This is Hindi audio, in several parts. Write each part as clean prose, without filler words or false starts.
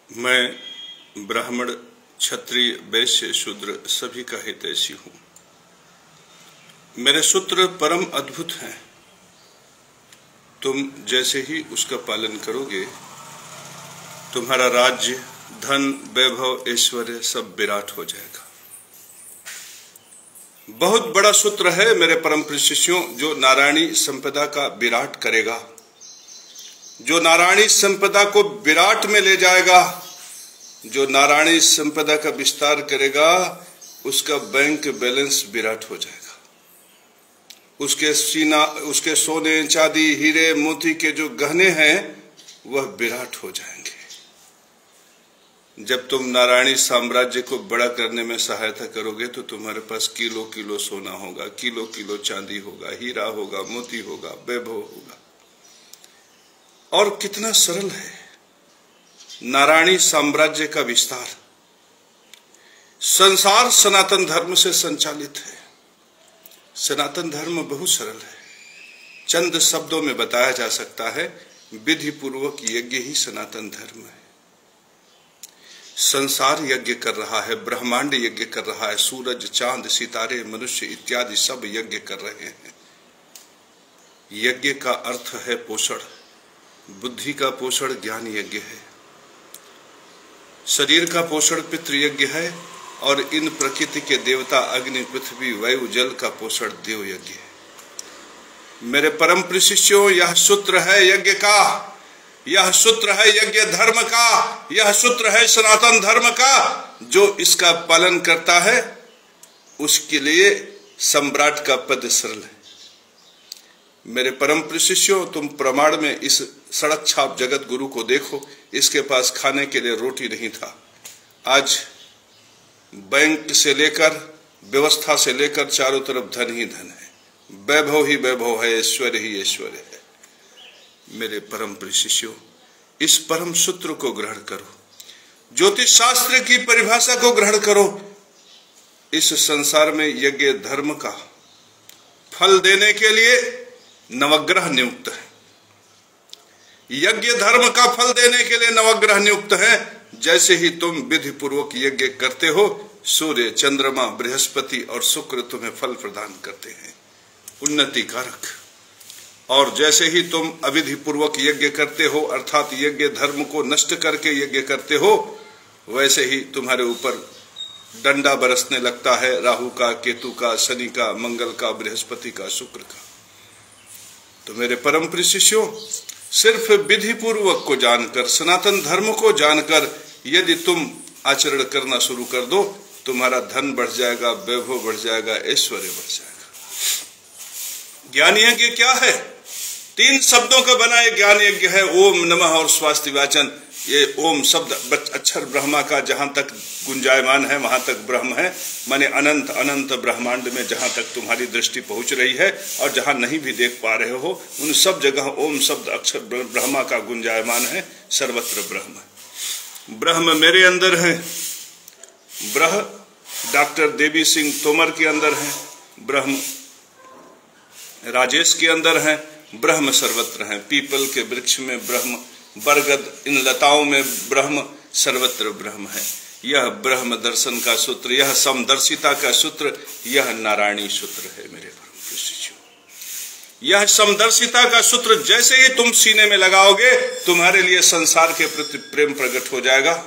मैं ब्राह्मण, क्षत्रिय, वैश्य, शूद्र सभी का हितैषी हूँ। मेरे सूत्र परम अद्भुत हैं। तुम जैसे ही उसका पालन करोगे, तुम्हारा राज्य, धन, वैभव, ऐश्वर्य सब विराट हो जाएगा। बहुत बड़ा सूत्र है मेरे परम प्रिय शिष्यों, जो नारायणी संपदा का विराट करेगा, जो नारायणी संपदा को विराट में ले जाएगा, जो नारायणी संपदा का विस्तार करेगा, उसका बैंक बैलेंस विराट हो जाएगा। उसके सोने, चांदी, हीरे, मोती के जो गहने हैं वह विराट हो जाएंगे। जब तुम नारायणी साम्राज्य को बड़ा करने में सहायता करोगे तो तुम्हारे पास किलो किलो सोना होगा, किलो किलो चांदी होगा, हीरा होगा, मोती होगा, वैभव होगा। और कितना सरल है नारायणी साम्राज्य का विस्तार। संसार सनातन धर्म से संचालित है। सनातन धर्म बहुत सरल है, चंद शब्दों में बताया जा सकता है। विधि पूर्वक यज्ञ ही सनातन धर्म है। संसार यज्ञ कर रहा है, ब्रह्मांड यज्ञ कर रहा है, सूरज, चांद, सितारे, मनुष्य इत्यादि सब यज्ञ कर रहे हैं। यज्ञ का अर्थ है पोषण। बुद्धि का पोषण ज्ञान यज्ञ है, शरीर का पोषण पितृ यज्ञ है, और इन प्रकृति के देवता अग्नि, पृथ्वी, वायु, जल का पोषण देव यज्ञ है। मेरे परम प्रिय शिष्यों, यह सूत्र है यज्ञ का, यह सूत्र है यज्ञ धर्म का, यह सूत्र है सनातन धर्म का। जो इसका पालन करता है उसके लिए सम्राट का पद सरल है। मेरे परम प्रिय शिष्यों, तुम प्रमाण में इस सड़क छाप जगत गुरु को देखो। इसके पास खाने के लिए रोटी नहीं था। आज बैंक से लेकर, व्यवस्था से लेकर चारों तरफ धन ही धन है, वैभव ही वैभव है, ऐश्वर्य ही ऐश्वर्य है। मेरे परम प्रिय शिष्यों, इस परम सूत्र को ग्रहण करो, ज्योतिष शास्त्र की परिभाषा को ग्रहण करो। इस संसार में यज्ञ धर्म का फल देने के लिए नवग्रह नियुक्त है। यज्ञ धर्म का फल देने के लिए नवग्रह नियुक्त है। जैसे ही तुम विधि पूर्वक यज्ञ करते हो, सूर्य, चंद्रमा, बृहस्पति और शुक्र तुम्हें फल प्रदान करते हैं, उन्नति कारक। और जैसे ही तुम अविधि पूर्वक यज्ञ करते हो, अर्थात यज्ञ धर्म को नष्ट करके यज्ञ करते हो, वैसे ही तुम्हारे ऊपर डंडा बरसने लगता है, राहु का, केतु का, शनि का, मंगल का, बृहस्पति का, शुक्र का। तो मेरे परम प्रिय शिष्यों, सिर्फ विधि पूर्वक को जानकर, सनातन धर्म को जानकर यदि तुम आचरण करना शुरू कर दो, तुम्हारा धन बढ़ जाएगा, वैभव बढ़ जाएगा, ऐश्वर्य बढ़ जाएगा। ज्ञान यज्ञ क्या है? 3 शब्दों का बना एक ज्ञान यज्ञ है, ओम नमः और स्वास्ति वाचन। ये ओम शब्द अक्षर ब्रह्मा का जहां तक गुंजायमान है वहां तक ब्रह्म है, माने अनंत अनंत ब्रह्मांड में जहां तक तुम्हारी दृष्टि पहुंच रही है और जहां नहीं भी देख पा रहे हो, उन सब जगह ओम शब्द अक्षर ब्रह्मा का गुंजायमान है। सर्वत्र ब्रह्म है। ब्रह्म मेरे अंदर है, ब्रह्म डॉक्टर देवी सिंह तोमर के अंदर है, ब्रह्म राजेश के अंदर है, ब्रह्म सर्वत्र है। पीपल के वृक्ष में ब्रह्म, बरगद इन लताओं में ब्रह्म, सर्वत्र ब्रह्म है। यह ब्रह्म दर्शन का सूत्र, यह समदर्शिता का सूत्र, यह नारायणी सूत्र है। मेरे परम शिष्यों, यह समदर्शिता का सूत्र जैसे ही तुम सीने में लगाओगे, तुम्हारे लिए संसार के प्रति प्रेम प्रकट हो जाएगा।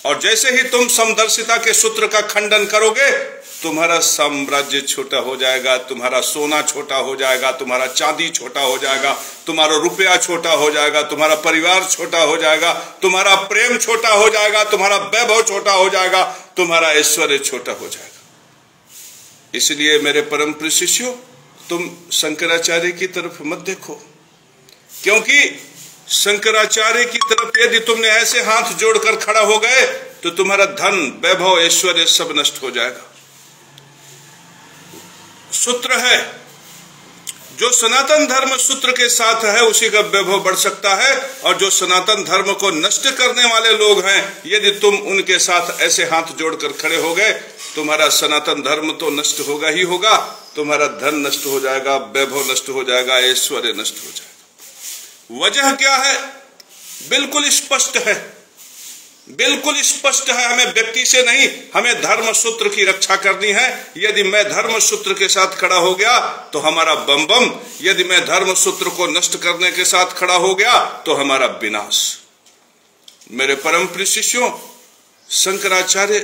और जैसे ही तुम समदर्शिता के सूत्र का खंडन करोगे, तुम्हारा साम्राज्य छोटा हो जाएगा, तुम्हारा सोना छोटा हो जाएगा, तुम्हारा चांदी छोटा हो जाएगा, तुम्हारा रुपया छोटा हो जाएगा, तुम्हारा परिवार छोटा हो जाएगा, तुम्हारा प्रेम छोटा हो जाएगा, तुम्हारा वैभव छोटा हो जाएगा, तुम्हारा ऐश्वर्य छोटा हो जाएगा। इसलिए मेरे परम प्रिय शिष्यों, तुम शंकराचार्य की तरफ मत देखो, क्योंकि शंकराचार्य की तरफ यदि तुमने ऐसे हाथ जोड़कर खड़ा हो गए तो तुम्हारा धन, वैभव, ऐश्वर्य सब नष्ट हो जाएगा। सूत्र है, जो सनातन धर्म सूत्र के साथ है उसी का वैभव बढ़ सकता है। और जो सनातन धर्म को नष्ट करने वाले लोग हैं, यदि तुम उनके साथ ऐसे हाथ जोड़कर खड़े हो गए, तुम्हारा सनातन धर्म तो नष्ट होगा ही होगा, तुम्हारा धन नष्ट हो जाएगा, वैभव नष्ट हो जाएगा, ऐश्वर्य नष्ट हो जाएगा। वजह क्या है? बिल्कुल स्पष्ट है। बिल्कुल स्पष्ट है, हमें व्यक्ति से नहीं, हमें धर्म सूत्र की रक्षा करनी है। यदि मैं धर्म सूत्र के साथ खड़ा हो गया तो हमारा बम बम, यदि मैं धर्म सूत्र को नष्ट करने के साथ खड़ा हो गया तो हमारा विनाश। मेरे परम प्रिय शिष्यों, शंकराचार्य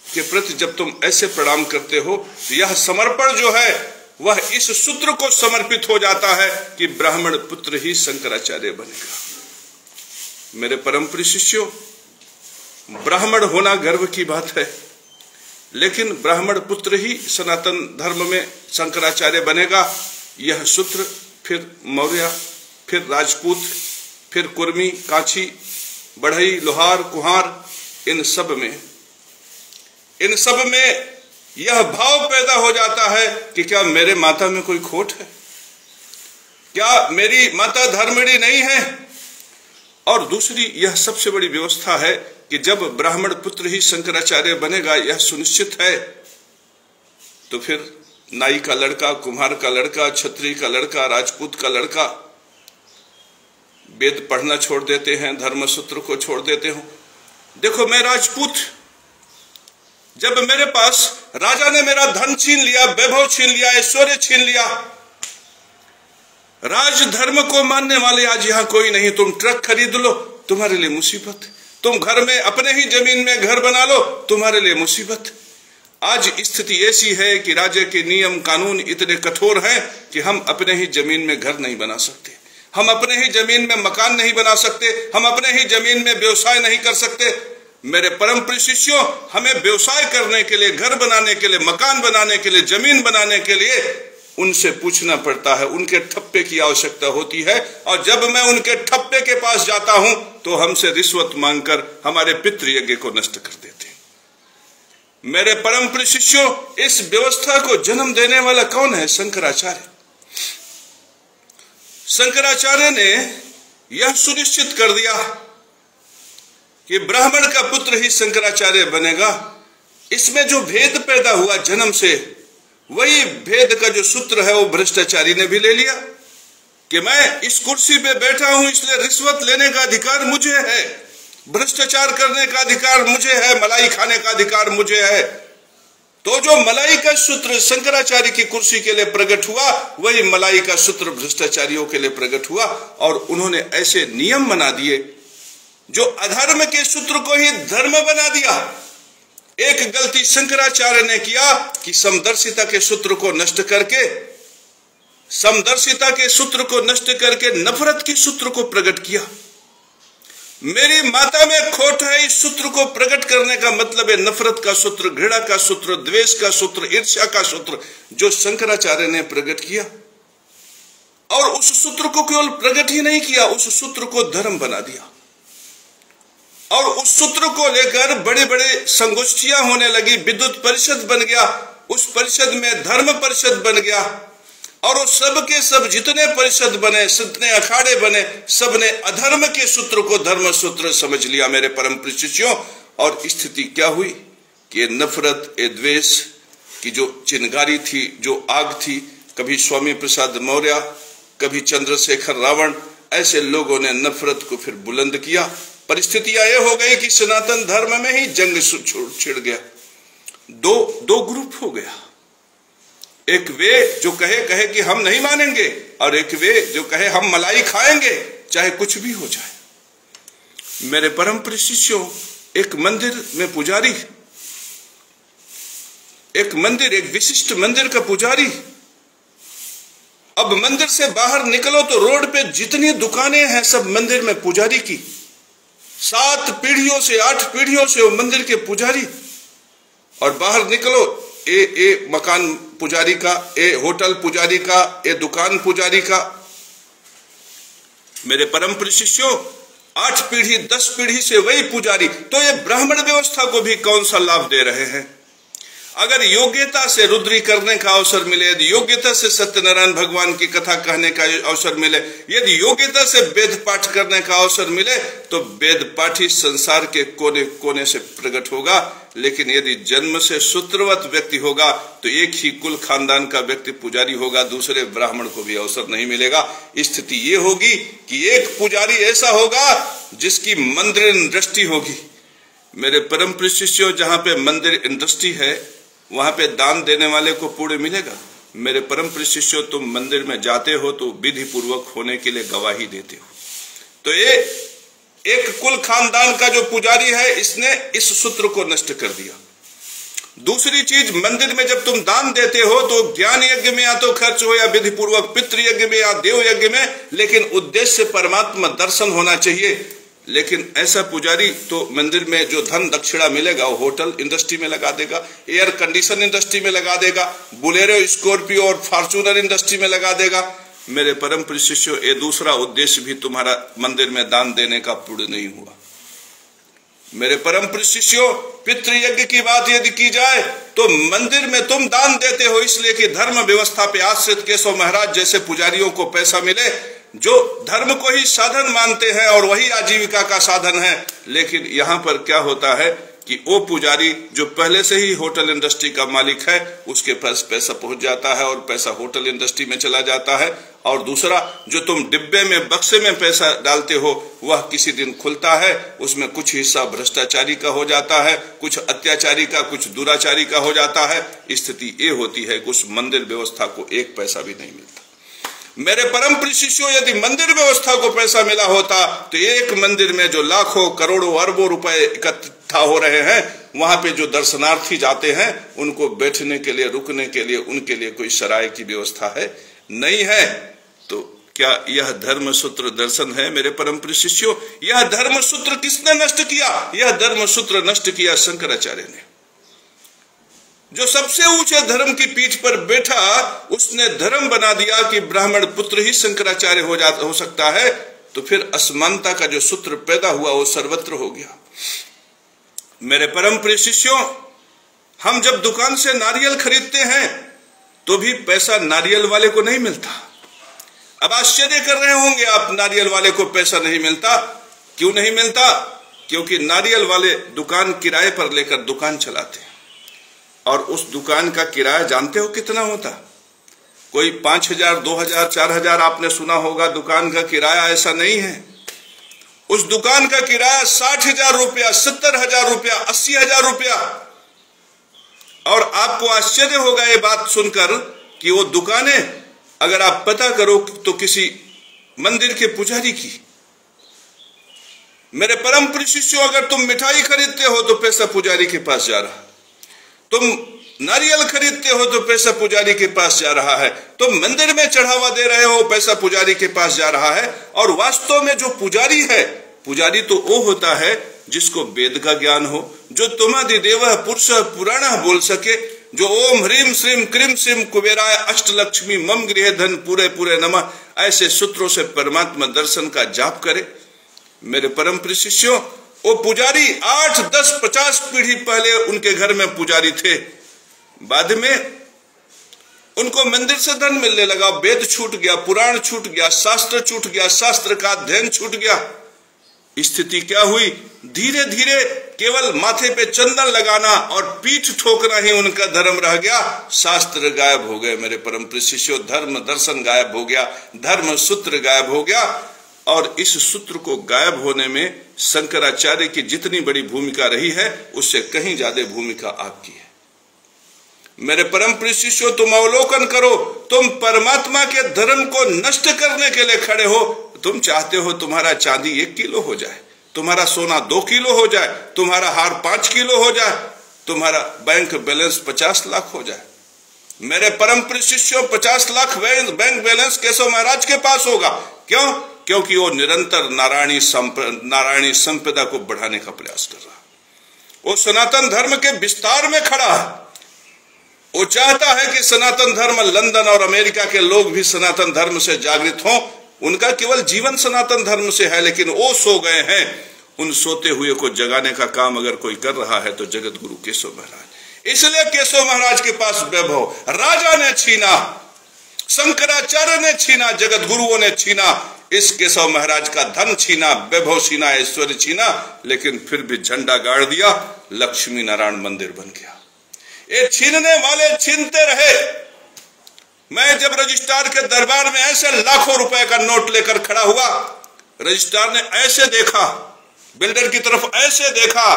के प्रति जब तुम ऐसे प्रणाम करते हो तो यह समर्पण जो है वह इस सूत्र को समर्पित हो जाता है कि ब्राह्मण पुत्र ही शंकराचार्य बनेगा। मेरे परम प्रिय शिष्यों, ब्राह्मण होना गर्व की बात है, लेकिन ब्राह्मण पुत्र ही सनातन धर्म में शंकराचार्य बनेगा, यह सूत्र फिर मौर्य, फिर राजपूत, फिर कुर्मी, कांची, बढ़ई, लोहार, कुहार, इन सब में यह भाव पैदा हो जाता है कि क्या मेरे माता में कोई खोट है, क्या मेरी माता धर्मिणी नहीं है। और दूसरी यह सबसे बड़ी व्यवस्था है कि जब ब्राह्मण पुत्र ही शंकराचार्य बनेगा, यह सुनिश्चित है, तो फिर नाई का लड़का, कुम्हार का लड़का, क्षत्रिय का लड़का, राजपूत का लड़का वेद पढ़ना छोड़ देते हैं, धर्म सूत्र को छोड़ देते हो। देखो, मैं राजपूत, जब मेरे पास राजा ने मेरा धन छीन लिया, वैभव छीन लिया, ऐश्वर्य छीन लिया, राजधर्म को मानने वाले आज यहां कोई नहीं। तुम ट्रक खरीद लो, तुम्हारे लिए मुसीबत। तुम घर में अपने ही जमीन में घर बना लो, तुम्हारे लिए मुसीबत। आज स्थिति ऐसी है कि राज्य के नियम कानून इतने कठोर हैं कि हम अपने ही जमीन में घर नहीं बना सकते, हम अपने ही जमीन में मकान नहीं बना सकते, हम अपने ही जमीन में व्यवसाय नहीं कर सकते। मेरे परम प्रिय शिष्यों, हमें व्यवसाय करने के लिए, घर बनाने के लिए, मकान बनाने के लिए, जमीन बनाने के लिए उनसे पूछना पड़ता है, उनके ठप्पे की आवश्यकता होती है। और जब मैं उनके ठप्पे के पास जाता हूं तो हमसे रिश्वत मांगकर हमारे पितृयज्ञ को नष्ट कर देते हैं। मेरे परम प्रिय शिष्यों, इस व्यवस्था को जन्म देने वाला कौन है? शंकराचार्य। शंकराचार्य ने यह सुनिश्चित कर दिया कि ब्राह्मण का पुत्र ही शंकराचार्य बनेगा। इसमें जो भेद पैदा हुआ जन्म से, वही भेद का जो सूत्र है वो भ्रष्टाचारी ने भी ले लिया कि मैं इस कुर्सी पे बैठा हूं इसलिए रिश्वत लेने का अधिकार मुझे है, भ्रष्टाचार करने का अधिकार मुझे है, मलाई खाने का अधिकार मुझे है। तो जो मलाई का सूत्र शंकराचार्य की कुर्सी के लिए प्रकट हुआ, वही मलाई का सूत्र भ्रष्टाचारियों के लिए प्रकट हुआ। और उन्होंने ऐसे नियम बना दिए जो अधर्म के सूत्र को ही धर्म बना दिया। एक गलती शंकराचार्य ने किया कि समदर्शिता के सूत्र को नष्ट करके नफरत के सूत्र को प्रकट किया। मेरी माता में खोट है, इस सूत्र को प्रकट करने का मतलब है नफरत का सूत्र, घृणा का सूत्र, द्वेष का सूत्र, ईर्ष्या का सूत्र, जो शंकराचार्य ने प्रकट किया। और उस सूत्र को केवल प्रकट ही नहीं किया, उस सूत्र को धर्म बना दिया। और उस सूत्र को लेकर बड़े बड़े संगोष्ठियां होने लगी, विद्युत परिषद बन गया, उस परिषद में धर्म परिषद बन गया। और वो सब के सब जितने परिषद बने, जितने अखाड़े बने, सब ने अधर्म के सूत्र को धर्म सूत्र समझ लिया। मेरे परम प्रिय शिष्यों, और स्थिति क्या हुई कि ये नफरत, ये द्वेष की जो चिंगारी थी, जो आग थी, कभी स्वामी प्रसाद मौर्य, कभी चंद्रशेखर रावण, ऐसे लोगों ने नफरत को फिर बुलंद किया। परिस्थितियां यह हो गई कि सनातन धर्म में ही जंग छिड़ गया। दो ग्रुप हो गया, एक वे जो कहे कि हम नहीं मानेंगे, और एक वे जो कहे हम मलाई खाएंगे चाहे कुछ भी हो जाए। मेरे परम प्रिय शिष्यों, एक मंदिर में पुजारी, एक विशिष्ट मंदिर का पुजारी, अब मंदिर से बाहर निकलो तो रोड पे जितनी दुकानें हैं सब मंदिर में पुजारी की, 7 पीढ़ियों से 8 पीढ़ियों से वो मंदिर के पुजारी। और बाहर निकलो, ए मकान पुजारी का, ए होटल पुजारी का, ए दुकान पुजारी का। मेरे परम प्रिय शिष्यों, 8 पीढ़ी 10 पीढ़ी से वही पुजारी। तो ये ब्राह्मण व्यवस्था को भी कौन सा लाभ दे रहे हैं? अगर योग्यता से रुद्री करने का अवसर मिले, यदि योग्यता से सत्यनारायण भगवान की कथा कहने का अवसर मिले, यदि योग्यता से वेद पाठ करने का अवसर मिले, तो वेद पाठी संसार के कोने कोने से प्रकट होगा। लेकिन यदि जन्म से सूत्रवत व्यक्ति होगा तो एक ही कुल खानदान का व्यक्ति पुजारी होगा, दूसरे ब्राह्मण को भी अवसर नहीं मिलेगा। स्थिति ये होगी कि एक पुजारी ऐसा होगा जिसकी मंद्रेन दृष्टि होगी, मेरे परम प्रिय शिष्यों, जहां पे मंदिर इंडस्ट्री है वहां पे दान देने वाले को पुण्य मिलेगा। मेरे परम प्रिय शिष्यों, तुम मंदिर में जाते हो तो विधि पूर्वक होने के लिए गवाही देते हो। तो ये एक कुल खानदान का जो पुजारी है, इसने इस सूत्र को नष्ट कर दिया। दूसरी चीज, मंदिर में जब तुम दान देते हो तो ज्ञान यज्ञ में या तो खर्च हो या विधि पूर्वक पितृ यज्ञ में या देव यज्ञ में, लेकिन उद्देश्य परमात्मा दर्शन होना चाहिए। लेकिन ऐसा पुजारी तो मंदिर में जो धन दक्षिणा मिलेगा वो होटल इंडस्ट्री में लगा देगा, एयर कंडीशन इंडस्ट्री में लगा देगा, बुलेरो स्कॉर्पियो और फॉर्च्यूनर इंडस्ट्री में लगा देगा। मेरे परम प्रिय शिष्यों, ये दूसरा उद्देश्य भी तुम्हारा मंदिर में दान देने का पूर्ण नहीं हुआ। मेरे परम प्रिय शिष्यों, पितृयज्ञ की बात यदि की जाए तो मंदिर में तुम दान देते हो इसलिए कि धर्म व्यवस्था पे आश्रित केशव महाराज जैसे पुजारियों को पैसा मिले, जो धर्म को ही साधन मानते हैं और वही आजीविका का साधन है। लेकिन यहाँ पर क्या होता है कि वो पुजारी जो पहले से ही होटल इंडस्ट्री का मालिक है, उसके पास पैसा पहुंच जाता है और पैसा होटल इंडस्ट्री में चला जाता है। और दूसरा, जो तुम डिब्बे में बक्से में पैसा डालते हो वह किसी दिन खुलता है, उसमें कुछ हिस्सा भ्रष्टाचारी का हो जाता है, कुछ अत्याचारी का, कुछ दुराचारी का हो जाता है। स्थिति ये होती है कि उस मंदिर व्यवस्था को एक पैसा भी नहीं मिलता। मेरे परम प्रिय शिष्यों, यदि मंदिर व्यवस्था को पैसा मिला होता तो एक मंदिर में जो लाखों करोड़ों अरबों रुपए इकट्ठा हो रहे हैं, वहां पे जो दर्शनार्थी जाते हैं उनको बैठने के लिए, रुकने के लिए, उनके लिए कोई सराय की व्यवस्था है नहीं है। तो क्या यह धर्म सूत्र दर्शन है? मेरे परम प्रिय शिष्यों, यह धर्म सूत्र किसने नष्ट किया? यह धर्म सूत्र नष्ट किया शंकराचार्य ने। जो सबसे ऊंचे धर्म की पीठ पर बैठा, उसने धर्म बना दिया कि ब्राह्मण पुत्र ही शंकराचार्य हो सकता है। तो फिर असमानता का जो सूत्र पैदा हुआ वो सर्वत्र हो गया। मेरे परम प्रिय शिष्यों, हम जब दुकान से नारियल खरीदते हैं तो भी पैसा नारियल वाले को नहीं मिलता। अब आश्चर्य कर रहे होंगे आप, नारियल वाले को पैसा नहीं मिलता। क्यों नहीं मिलता? क्योंकि नारियल वाले दुकान किराए पर लेकर दुकान चलाते हैं, और उस दुकान का किराया जानते हो कितना होता? कोई 5,000, 2,000, 4,000 आपने सुना होगा दुकान का किराया। ऐसा नहीं है। उस दुकान का किराया 60,000 रुपया, 70,000 रुपया, 80,000 रुपया। और आपको आश्चर्य होगा ये बात सुनकर कि वो दुकानें अगर आप पता करो तो किसी मंदिर के पुजारी की। मेरे परम प्रिय शिष्यों, अगर तुम मिठाई खरीदते हो तो पैसा पुजारी के पास जा रहा, तुम नारियल खरीदते हो तो पैसा पुजारी के पास जा रहा है, तुम मंदिर में चढ़ावा दे रहे हो पैसा पुजारी के पास जा रहा है। और वास्तव में जो पुजारी है, पुजारी तो वो होता है जिसको वेद का ज्ञान हो, जो तुमादि देव पुरुष पुराण बोल सके, जो ओम ह्रीम श्रीम क्रीम श्रीम कुबेराय अष्टलक्ष्मी मम गृह धन पूरे पूरे नमः ऐसे सूत्रों से परमात्मा दर्शन का जाप करे। मेरे परम प्रिय शिष्यों, वो पुजारी 8, 10, 50 पीढ़ी पहले उनके घर में पुजारी थे। बाद में उनको मंदिर से धन मिलने लगा, वेद छूट गया, पुराण छूट गया, शास्त्र छूट गया, शास्त्र का अध्ययन छूट गया। स्थिति क्या हुई? धीरे धीरे केवल माथे पे चंदन लगाना और पीठ ठोकना ही उनका धर्म रह गया। शास्त्र गायब हो गए। मेरे परम प्रिय शिष्यों, धर्म दर्शन गायब हो गया, धर्म सूत्र गायब हो गया। और इस सूत्र को गायब होने में शंकराचार्य की जितनी बड़ी भूमिका रही है, उससे कहीं ज्यादा भूमिका आपकी है। मेरे परम प्रिय शिष्यों, तुम अवलोकन करो, तुम परमात्मा के धर्म को नष्ट करने के लिए खड़े हो। तुम चाहते हो तुम्हारा चांदी 1 किलो हो जाए, तुम्हारा सोना 2 किलो हो जाए, तुम्हारा हार 5 किलो हो जाए, तुम्हारा बैंक बैलेंस 50 लाख हो जाए। मेरे परम प्रिय शिष्यों, 50 लाख बैंक बैलेंस केशव महाराज के पास होगा। क्यों? क्योंकि वो निरंतर नारायणी संपदा को बढ़ाने का प्रयास कर रहा है। वो सनातन धर्म के विस्तार में खड़ा है। वो चाहता है कि सनातन धर्म, लंदन और अमेरिका के लोग भी सनातन धर्म से जागृत हों। उनका केवल जीवन सनातन धर्म से है, लेकिन वो सो गए हैं। उन सोते हुए को जगाने का काम अगर कोई कर रहा है तो जगत गुरु केशव महाराज। इसलिए केशव महाराज के पास वैभव राजा ने छीना, शंकराचार्य ने छीना, जगत गुरुओं ने छीना। इस केशव महाराज का धन छीना, वैभव छीना, ऐश्वर्य छीना, लेकिन फिर भी झंडा गाड़ दिया, लक्ष्मी नारायण मंदिर बन गया। ये छीनने वाले छीनते रहे। मैं जब रजिस्ट्रार के दरबार में ऐसे लाखों रुपए का नोट लेकर खड़ा हुआ, रजिस्ट्रार ने ऐसे देखा, बिल्डर की तरफ ऐसे देखा,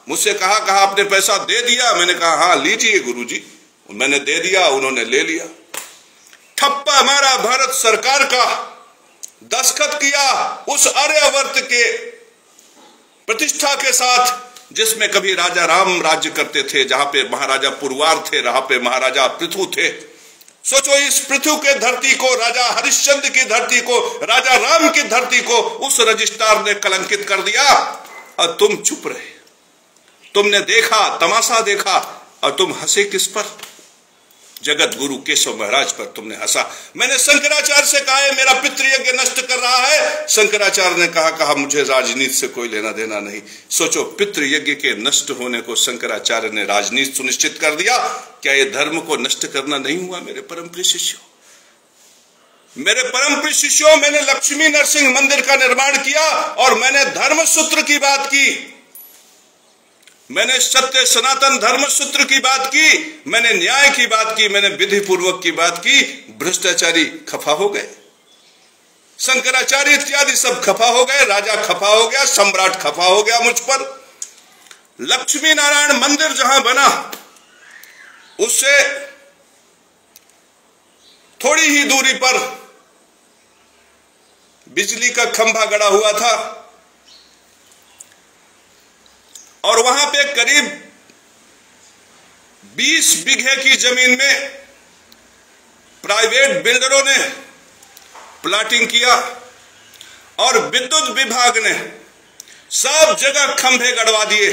मुझसे कहा आपने पैसा दे दिया? मैंने कहा हाँ लीजिए गुरुजी। मैंने दे दिया, उन्होंने ले लिया। ठप्पा मारा भारत सरकार का, दस्तखत किया उस आर्यावर्त के प्रतिष्ठा के साथ जिसमें कभी राजा राम राज्य करते थे, जहां पे महाराजा पुरवार थे, जहां पे महाराजा पृथु थे। सोचो, इस पृथु के धरती को, राजा हरिश्चंद्र की धरती को, राजा राम की धरती को उस रजिस्ट्रार ने कलंकित कर दिया और तुम चुप रहे। तुमने देखा, तमाशा देखा, और तुम हंसे किस पर? जगत गुरु केशव महाराज पर तुमने हंसा। मैंने शंकराचार्य से कहा है मेरा पितृयज्ञ नष्ट कर रहा है। शंकराचार्य ने कहा मुझे राजनीति से कोई लेना देना नहीं। सोचो, पितृयज्ञ के नष्ट होने को शंकराचार्य ने राजनीति सुनिश्चित कर दिया। क्या यह धर्म को नष्ट करना नहीं हुआ? मेरे परम प्रिय शिष्यों, मेरे परम प्रिय शिष्यों, मैंने लक्ष्मी नरसिंह मंदिर का निर्माण किया और मैंने धर्म सूत्र की बात की, मैंने सत्य सनातन धर्म सूत्र की बात की, मैंने न्याय की बात की, मैंने विधि पूर्वक की बात की। भ्रष्टाचारी खफा हो गए, शंकराचार्य इत्यादि सब खफा हो गए, राजा खफा हो गया, सम्राट खफा हो गया मुझ पर। लक्ष्मी नारायण मंदिर जहां बना उससे थोड़ी ही दूरी पर बिजली का खंभा गड़ा हुआ था और वहां पे करीब 20 बीघे की जमीन में प्राइवेट बिल्डरों ने प्लाटिंग किया और विद्युत विभाग ने सब जगह खंभे गड़वा दिए,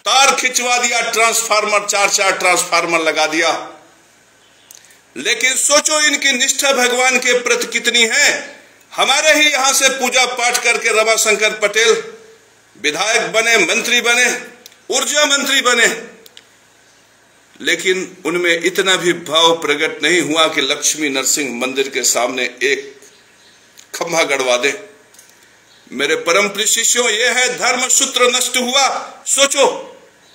तार खिंचवा दिया, ट्रांसफार्मर 4-4 ट्रांसफार्मर लगा दिया। लेकिन सोचो इनकी निष्ठा भगवान के प्रति कितनी है। हमारे ही यहां से पूजा पाठ करके रमाशंकर पटेल विधायक बने, मंत्री बने, ऊर्जा मंत्री बने, लेकिन उनमें इतना भी भाव प्रकट नहीं हुआ कि लक्ष्मी नरसिंह मंदिर के सामने एक खंभा गड़वा दे। मेरे परम प्रिय शिष्यों, यह है धर्म सूत्र नष्ट हुआ। सोचो,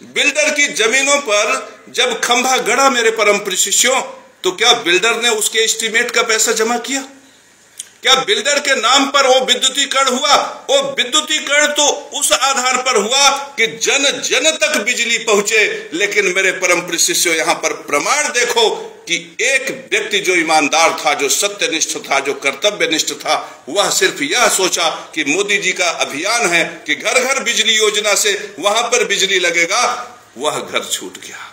बिल्डर की जमीनों पर जब खंभा गड़ा मेरे परम प्रिय शिष्यों, तो क्या बिल्डर ने उसके एस्टीमेट का पैसा जमा किया? क्या बिल्डर के नाम पर वो विद्युतीकरण हुआ? वो विद्युतीकरण तो उस आधार पर हुआ कि जन जन तक बिजली पहुंचे। लेकिन मेरे परम प्रिय शिष्यों, यहां पर प्रमाण देखो कि एक व्यक्ति जो ईमानदार था, जो सत्यनिष्ठ था, जो कर्तव्यनिष्ठ था, वह सिर्फ यह सोचा कि मोदी जी का अभियान है कि घर घर बिजली योजना से वहां पर बिजली लगेगा, वह घर छूट गया।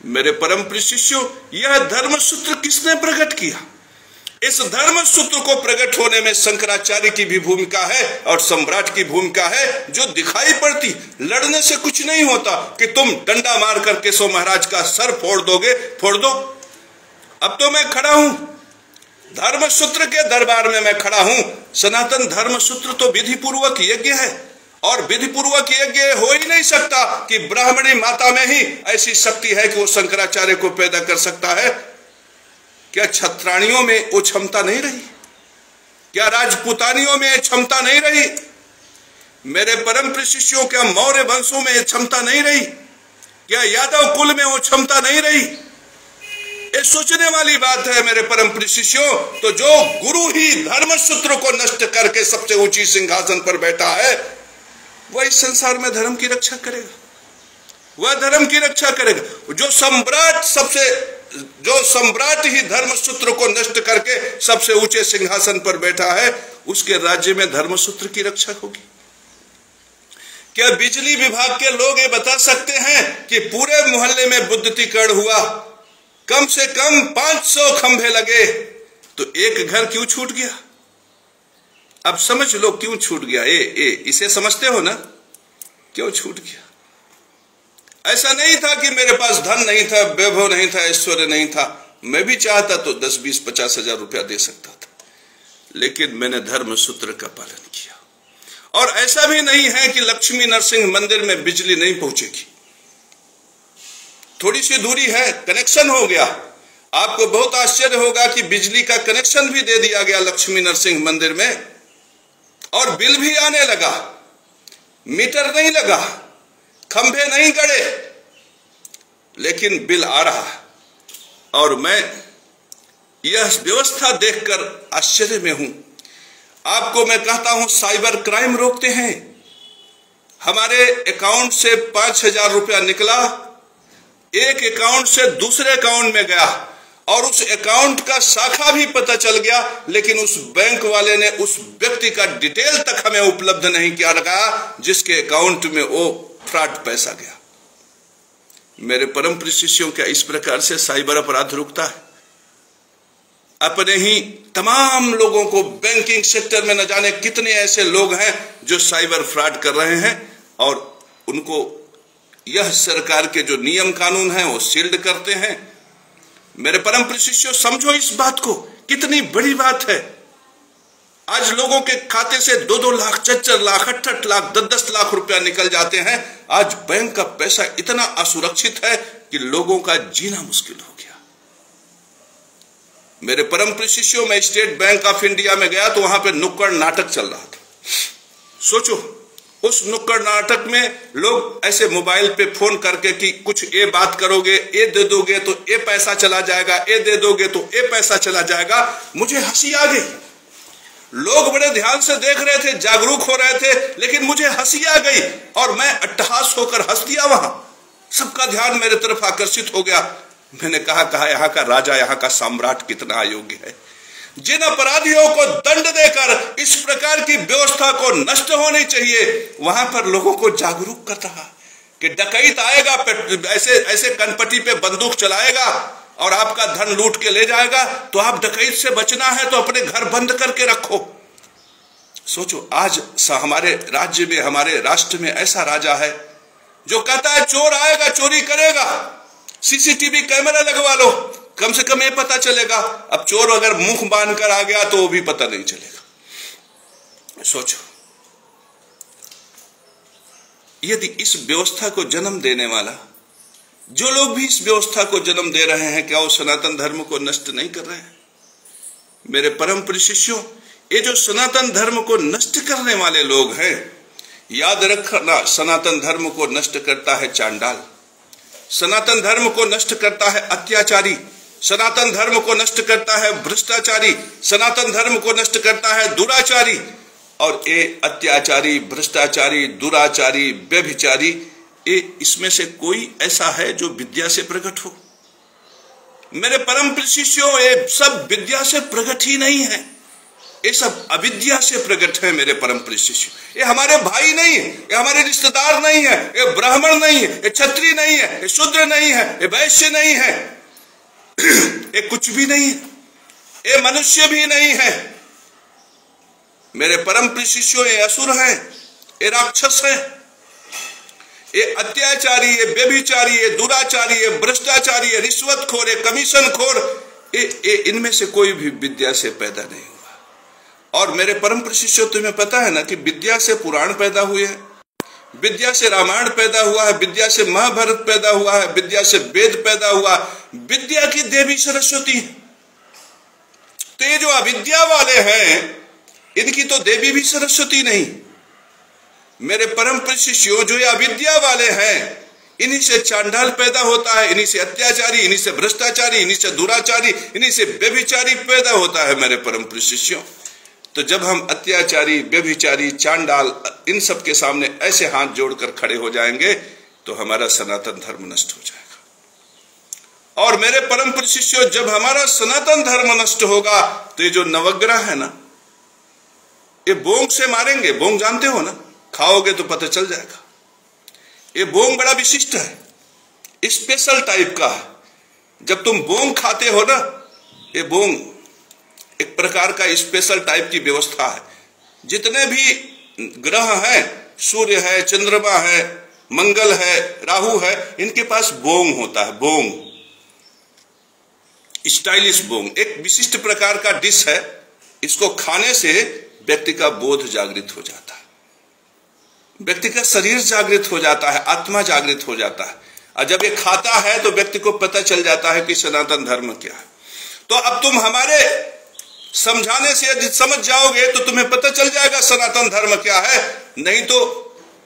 मेरे परम प्रिय शिष्यों, यह धर्म सूत्र किसने प्रकट किया? इस धर्म सूत्र को प्रकट होने में शंकराचार्य की भी भूमिका है और सम्राट की भूमिका है, जो दिखाई पड़ती। लड़ने से कुछ नहीं होता कि तुम डंडा मार कर केशव महाराज का सर फोड़ दोगे, फोड़ दो। अब तो मैं खड़ा हूं धर्म सूत्र के दरबार में, मैं खड़ा हूं। सनातन धर्म सूत्र तो विधि पूर्वक यज्ञ है और विधि पूर्वक यज्ञ हो ही नहीं सकता कि ब्राह्मणी माता में ही ऐसी शक्ति है कि वो शंकराचार्य को पैदा कर सकता है। क्या छत्राणियों में वो क्षमता नहीं रही? क्या राजपूतानियों में क्षमता नहीं रही? मेरे परम प्रिय शिष्यों, क्या मौर्य वंशों में क्षमता नहीं रही? क्या यादव कुल में वो क्षमता नहीं रही? ये सोचने वाली बात है मेरे परम प्रिय शिष्यों। तो जो गुरु ही धर्म सूत्र को नष्ट करके सबसे ऊंची सिंहासन पर बैठा है, वह इस संसार में धर्म की रक्षा करेगा, वह धर्म की रक्षा करेगा। जो सम्राट ही धर्म सूत्र को नष्ट करके सबसे ऊंचे सिंहासन पर बैठा है, उसके राज्य में धर्म सूत्र की रक्षा होगी। क्या बिजली विभाग के लोग ये बता सकते हैं कि पूरे मोहल्ले में विद्युतीकरण हुआ, कम से कम 500 खंभे लगे, तो एक घर क्यों छूट गया? अब समझ लो क्यों छूट गया। इसे समझते हो ना, क्यों छूट गया? ऐसा नहीं था कि मेरे पास धन नहीं था, वैभव नहीं था, ऐश्वर्य नहीं था। मैं भी चाहता तो 10, 20, 50 हजार रुपया दे सकता था, लेकिन मैंने धर्म सूत्र का पालन किया। और ऐसा भी नहीं है कि लक्ष्मी नरसिंह मंदिर में बिजली नहीं पहुंचेगी, थोड़ी सी दूरी है, कनेक्शन हो गया। आपको बहुत आश्चर्य होगा कि बिजली का कनेक्शन भी दे दिया गया लक्ष्मी नरसिंह मंदिर में, और बिल भी आने लगा। मीटर नहीं लगा, खंभे नहीं गड़े, लेकिन बिल आ रहा है। और मैं यह व्यवस्था देखकर आश्चर्य में हूं। आपको मैं कहता हूं, साइबर क्राइम रोकते हैं, हमारे अकाउंट से 5,000 रुपया निकला, एक अकाउंट से दूसरे अकाउंट में गया और उस अकाउंट का शाखा भी पता चल गया, लेकिन उस बैंक वाले ने उस व्यक्ति का डिटेल तक हमें उपलब्ध नहीं किया लगा जिसके अकाउंट में वो फ्रॉड पैसा गया। मेरे परम प्रिय शिष्यों, क्या इस प्रकार से साइबर अपराध रुकता है? अपने ही तमाम लोगों को, बैंकिंग सेक्टर में न जाने कितने ऐसे लोग हैं जो साइबर फ्रॉड कर रहे हैं और उनको यह सरकार के जो नियम कानून हैं वो शील्ड करते हैं। मेरे परम प्रिय शिष्यों, समझो इस बात को, कितनी बड़ी बात है। आज लोगों के खाते से 2-2 लाख, 4-4 लाख, 8-8 लाख, 10-10 लाख रुपया निकल जाते हैं। आज बैंक का पैसा इतना असुरक्षित है कि लोगों का जीना मुश्किल हो गया। मेरे परम प्रिय शिष्यों, मैं स्टेट बैंक ऑफ इंडिया में गया तो वहां पे नुक्कड़ नाटक चल रहा था। सोचो, उस नुक्कड़ नाटक में लोग ऐसे मोबाइल पे फोन करके कि कुछ ये बात करोगे, ये दे दोगे तो ये पैसा चला जाएगा, ये दे दोगे तो ये पैसा चला जाएगा। मुझे हंसी आ गई। लोग बड़े ध्यान से देख रहे थे, जागरूक हो रहे थे, लेकिन मुझे हंसी आ गई और मैं अट्टहास होकर हंस दिया। वहां सबका ध्यान मेरे तरफ आकर्षित हो गया। मैंने कहा यहाँ का राजा, यहाँ का सम्राट कितना अयोग्य है। जिन अपराधियों को दंड देकर इस प्रकार की व्यवस्था को नष्ट होनी चाहिए, वहां पर लोगों को जागरूक कर रहा कि डकैत आएगा, ऐसे ऐसे कनपटी पे बंदूक चलाएगा और आपका धन लूट के ले जाएगा, तो आप डकैत से बचना है तो अपने घर बंद करके रखो। सोचो, आज हमारे राज्य में, हमारे राष्ट्र में ऐसा राजा है जो कहता है चोर आएगा चोरी करेगा, सीसीटीवी कैमरा लगवा लो, कम से कम ये पता चलेगा। अब चोर अगर मुंह बांध कर आ गया तो वो भी पता नहीं चलेगा। सोचो, यदि इस व्यवस्था को जन्म देने वाला, जो लोग भी इस व्यवस्था को जन्म दे रहे हैं, क्या वो सनातन धर्म को नष्ट नहीं कर रहे हैं? मेरे परम प्रिय शिष्यों, ये जो सनातन धर्म को नष्ट करने वाले लोग हैं, याद रखना, सनातन धर्म को नष्ट करता है चांडाल, सनातन धर्म को नष्ट करता है अत्याचारी, सनातन धर्म को नष्ट करता है भ्रष्टाचारी, सनातन धर्म को नष्ट करता है दुराचारी। और ये अत्याचारी, भ्रष्टाचारी, दुराचारी, व्यभिचारी, ये इसमें से कोई ऐसा है जो विद्या से प्रकट हो? मेरे परम प्रिय शिष्यों, ये सब विद्या से प्रकट ही नहीं है, ये सब अविद्या से प्रकट है। मेरे परम प्रिय शिष्यों, ये हमारे भाई नहीं है, ये हमारे रिश्तेदार नहीं है, ये ब्राह्मण नहीं है, ये क्षत्रिय नहीं है, ये शूद्र नहीं है, ये वैश्य नहीं है, ये कुछ भी नहीं है, ये मनुष्य भी नहीं है। मेरे परम प्रिय शिष्यों, ये असुर हैं, ये राक्षस हैं, ये अत्याचारी, ये व्यभिचारी, ये दुराचारी, ये भ्रष्टाचारी, ये रिश्वतखोर, ये कमीशनखोर, ये इनमें से कोई भी विद्या से पैदा नहीं हुआ। और मेरे परम प्रिय शिष्यों, तुम्हें पता है ना कि विद्या से पुराण पैदा हुए हैं, विद्या से रामायण पैदा हुआ है, विद्या से महाभारत पैदा हुआ है, विद्या से वेद पैदा हुआ। विद्या की देवी सरस्वती है। तो ये जो अविद्या वाले हैं, इनकी तो देवी भी सरस्वती नहीं। मेरे परम प्रिय शिष्यों, जो ये अविद्या वाले हैं, इन्हीं से चांडाल पैदा होता है, इन्हीं से अत्याचारी, इन्हीं से भ्रष्टाचारी, इन्हीं से दुराचारी, इन्हीं से व्यभिचारी पैदा होता है। मेरे परम प्रिय शिष्यों, तो जब हम अत्याचारी, व्यभिचारी, चांडाल, इन सब के सामने ऐसे हाथ जोड़कर खड़े हो जाएंगे तो हमारा सनातन धर्म नष्ट हो जाएगा। और मेरे परम प्रिय शिष्यों, जब हमारा सनातन धर्म नष्ट होगा तो ये जो नवग्रह है ना, ये बोंग से मारेंगे। बोंग जानते हो ना, खाओगे तो पता चल जाएगा। ये बोंग बड़ा विशिष्ट है, स्पेशल टाइप का है। जब तुम बोंग खाते हो ना, ये बोंग एक प्रकार का स्पेशल टाइप की व्यवस्था है। जितने भी ग्रह हैं, सूर्य है, चंद्रमा है, मंगल है, राहु है, इनके पास बोंग होता है। बोंग, स्टाइलिश बोंग, एक विशिष्ट प्रकार का डिश है। इसको खाने से व्यक्ति का बोध जागृत हो जाता है, व्यक्ति का शरीर जागृत हो जाता है, आत्मा जागृत हो जाता है। और जब ये खाता है तो व्यक्ति को पता चल जाता है कि सनातन धर्म क्या है। तो अब तुम हमारे समझाने से यदि समझ जाओगे तो तुम्हें पता चल जाएगा सनातन धर्म क्या है। नहीं तो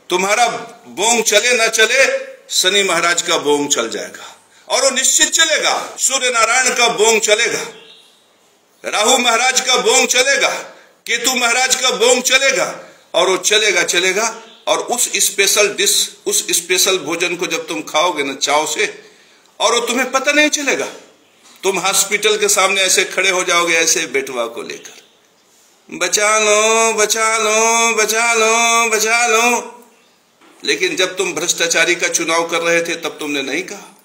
तुम्हारा बोंग चले ना चले, शनि महाराज का बोंग चल जाएगा, और वो निश्चित चलेगा। सूर्य नारायण का बोंग चलेगा, राहु महाराज का बोंग चलेगा, केतु महाराज का बोंग चलेगा, और वो चलेगा चलेगा और उस स्पेशल डिश, उस स्पेशल भोजन को जब तुम खाओगे ना चाव से, और वो तुम्हें पता नहीं चलेगा, तुम हॉस्पिटल के सामने ऐसे खड़े हो जाओगे ऐसे बेटवा को लेकर, बचा लो बचा लो बचा लो बचा लो। लेकिन जब तुम भ्रष्टाचारी का चुनाव कर रहे थे तब तुमने नहीं कहा।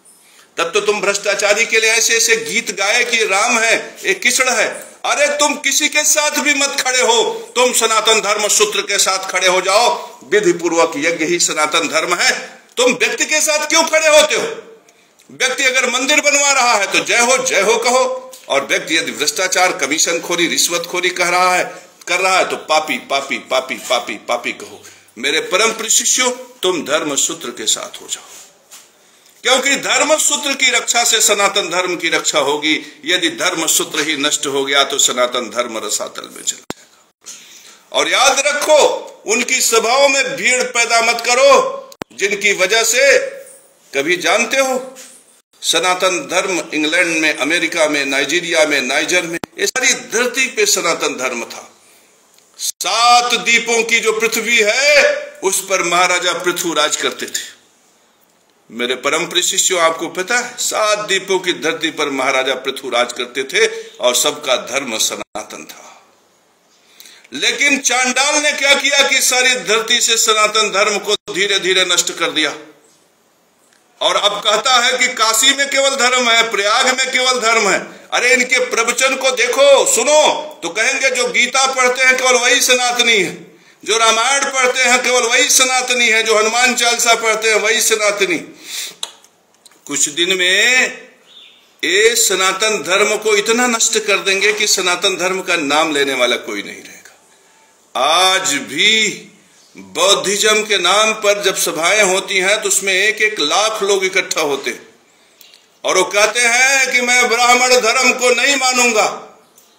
तब तो तुम भ्रष्टाचारी के लिए ऐसे ऐसे गीत गाए कि राम है एक किचड़ है। अरे तुम किसी के साथ भी मत खड़े हो, तुम सनातन धर्म सूत्र के साथ खड़े हो जाओ। विधि पूर्वक यज्ञ ही सनातन धर्म है। तुम व्यक्ति के साथ क्यों खड़े होते हो? व्यक्ति अगर मंदिर बनवा रहा है तो जय हो कहो, और व्यक्ति यदि भ्रष्टाचार, कमीशन खोरी, रिश्वतखोरी कर रहा है तो पापी पापी पापी पापी पापी कहो। मेरे परम प्रिय शिष्यों, तुम धर्म सूत्र के साथ हो जाओ, क्योंकि धर्म सूत्र की रक्षा से सनातन धर्म की रक्षा होगी। यदि धर्म सूत्र ही नष्ट हो गया तो सनातन धर्म रसातल में चल जाएगा। और याद रखो, उनकी सभाओं में भीड़ पैदा मत करो जिनकी वजह से, कभी जानते हो सनातन धर्म इंग्लैंड में, अमेरिका में, नाइजीरिया में, नाइजर में, ये सारी धरती पे सनातन धर्म था। 7 द्वीपों की जो पृथ्वी है उस पर महाराजा पृथु राज करते थे। मेरे परम प्रिय शिष्यों, आपको पता है 7 द्वीपों की धरती पर महाराजा पृथु राज करते थे और सबका धर्म सनातन था। लेकिन चांडाल ने क्या किया कि सारी धरती से सनातन धर्म को धीरे धीरे नष्ट कर दिया। और अब कहता है कि काशी में केवल धर्म है, प्रयाग में केवल धर्म है। अरे इनके प्रवचन को देखो, सुनो, तो कहेंगे जो गीता पढ़ते हैं केवल वही सनातनी है, जो रामायण पढ़ते हैं केवल वही सनातनी है, जो हनुमान चालीसा पढ़ते हैं वही सनातनी। कुछ दिन में ये सनातन धर्म को इतना नष्ट कर देंगे कि सनातन धर्म का नाम लेने वाला कोई नहीं रहेगा। आज भी बौद्धिज्म के नाम पर जब सभाएं होती हैं तो उसमें 1-1 लाख लोग इकट्ठा होते हैं और वो कहते हैं कि मैं ब्राह्मण धर्म को नहीं मानूंगा।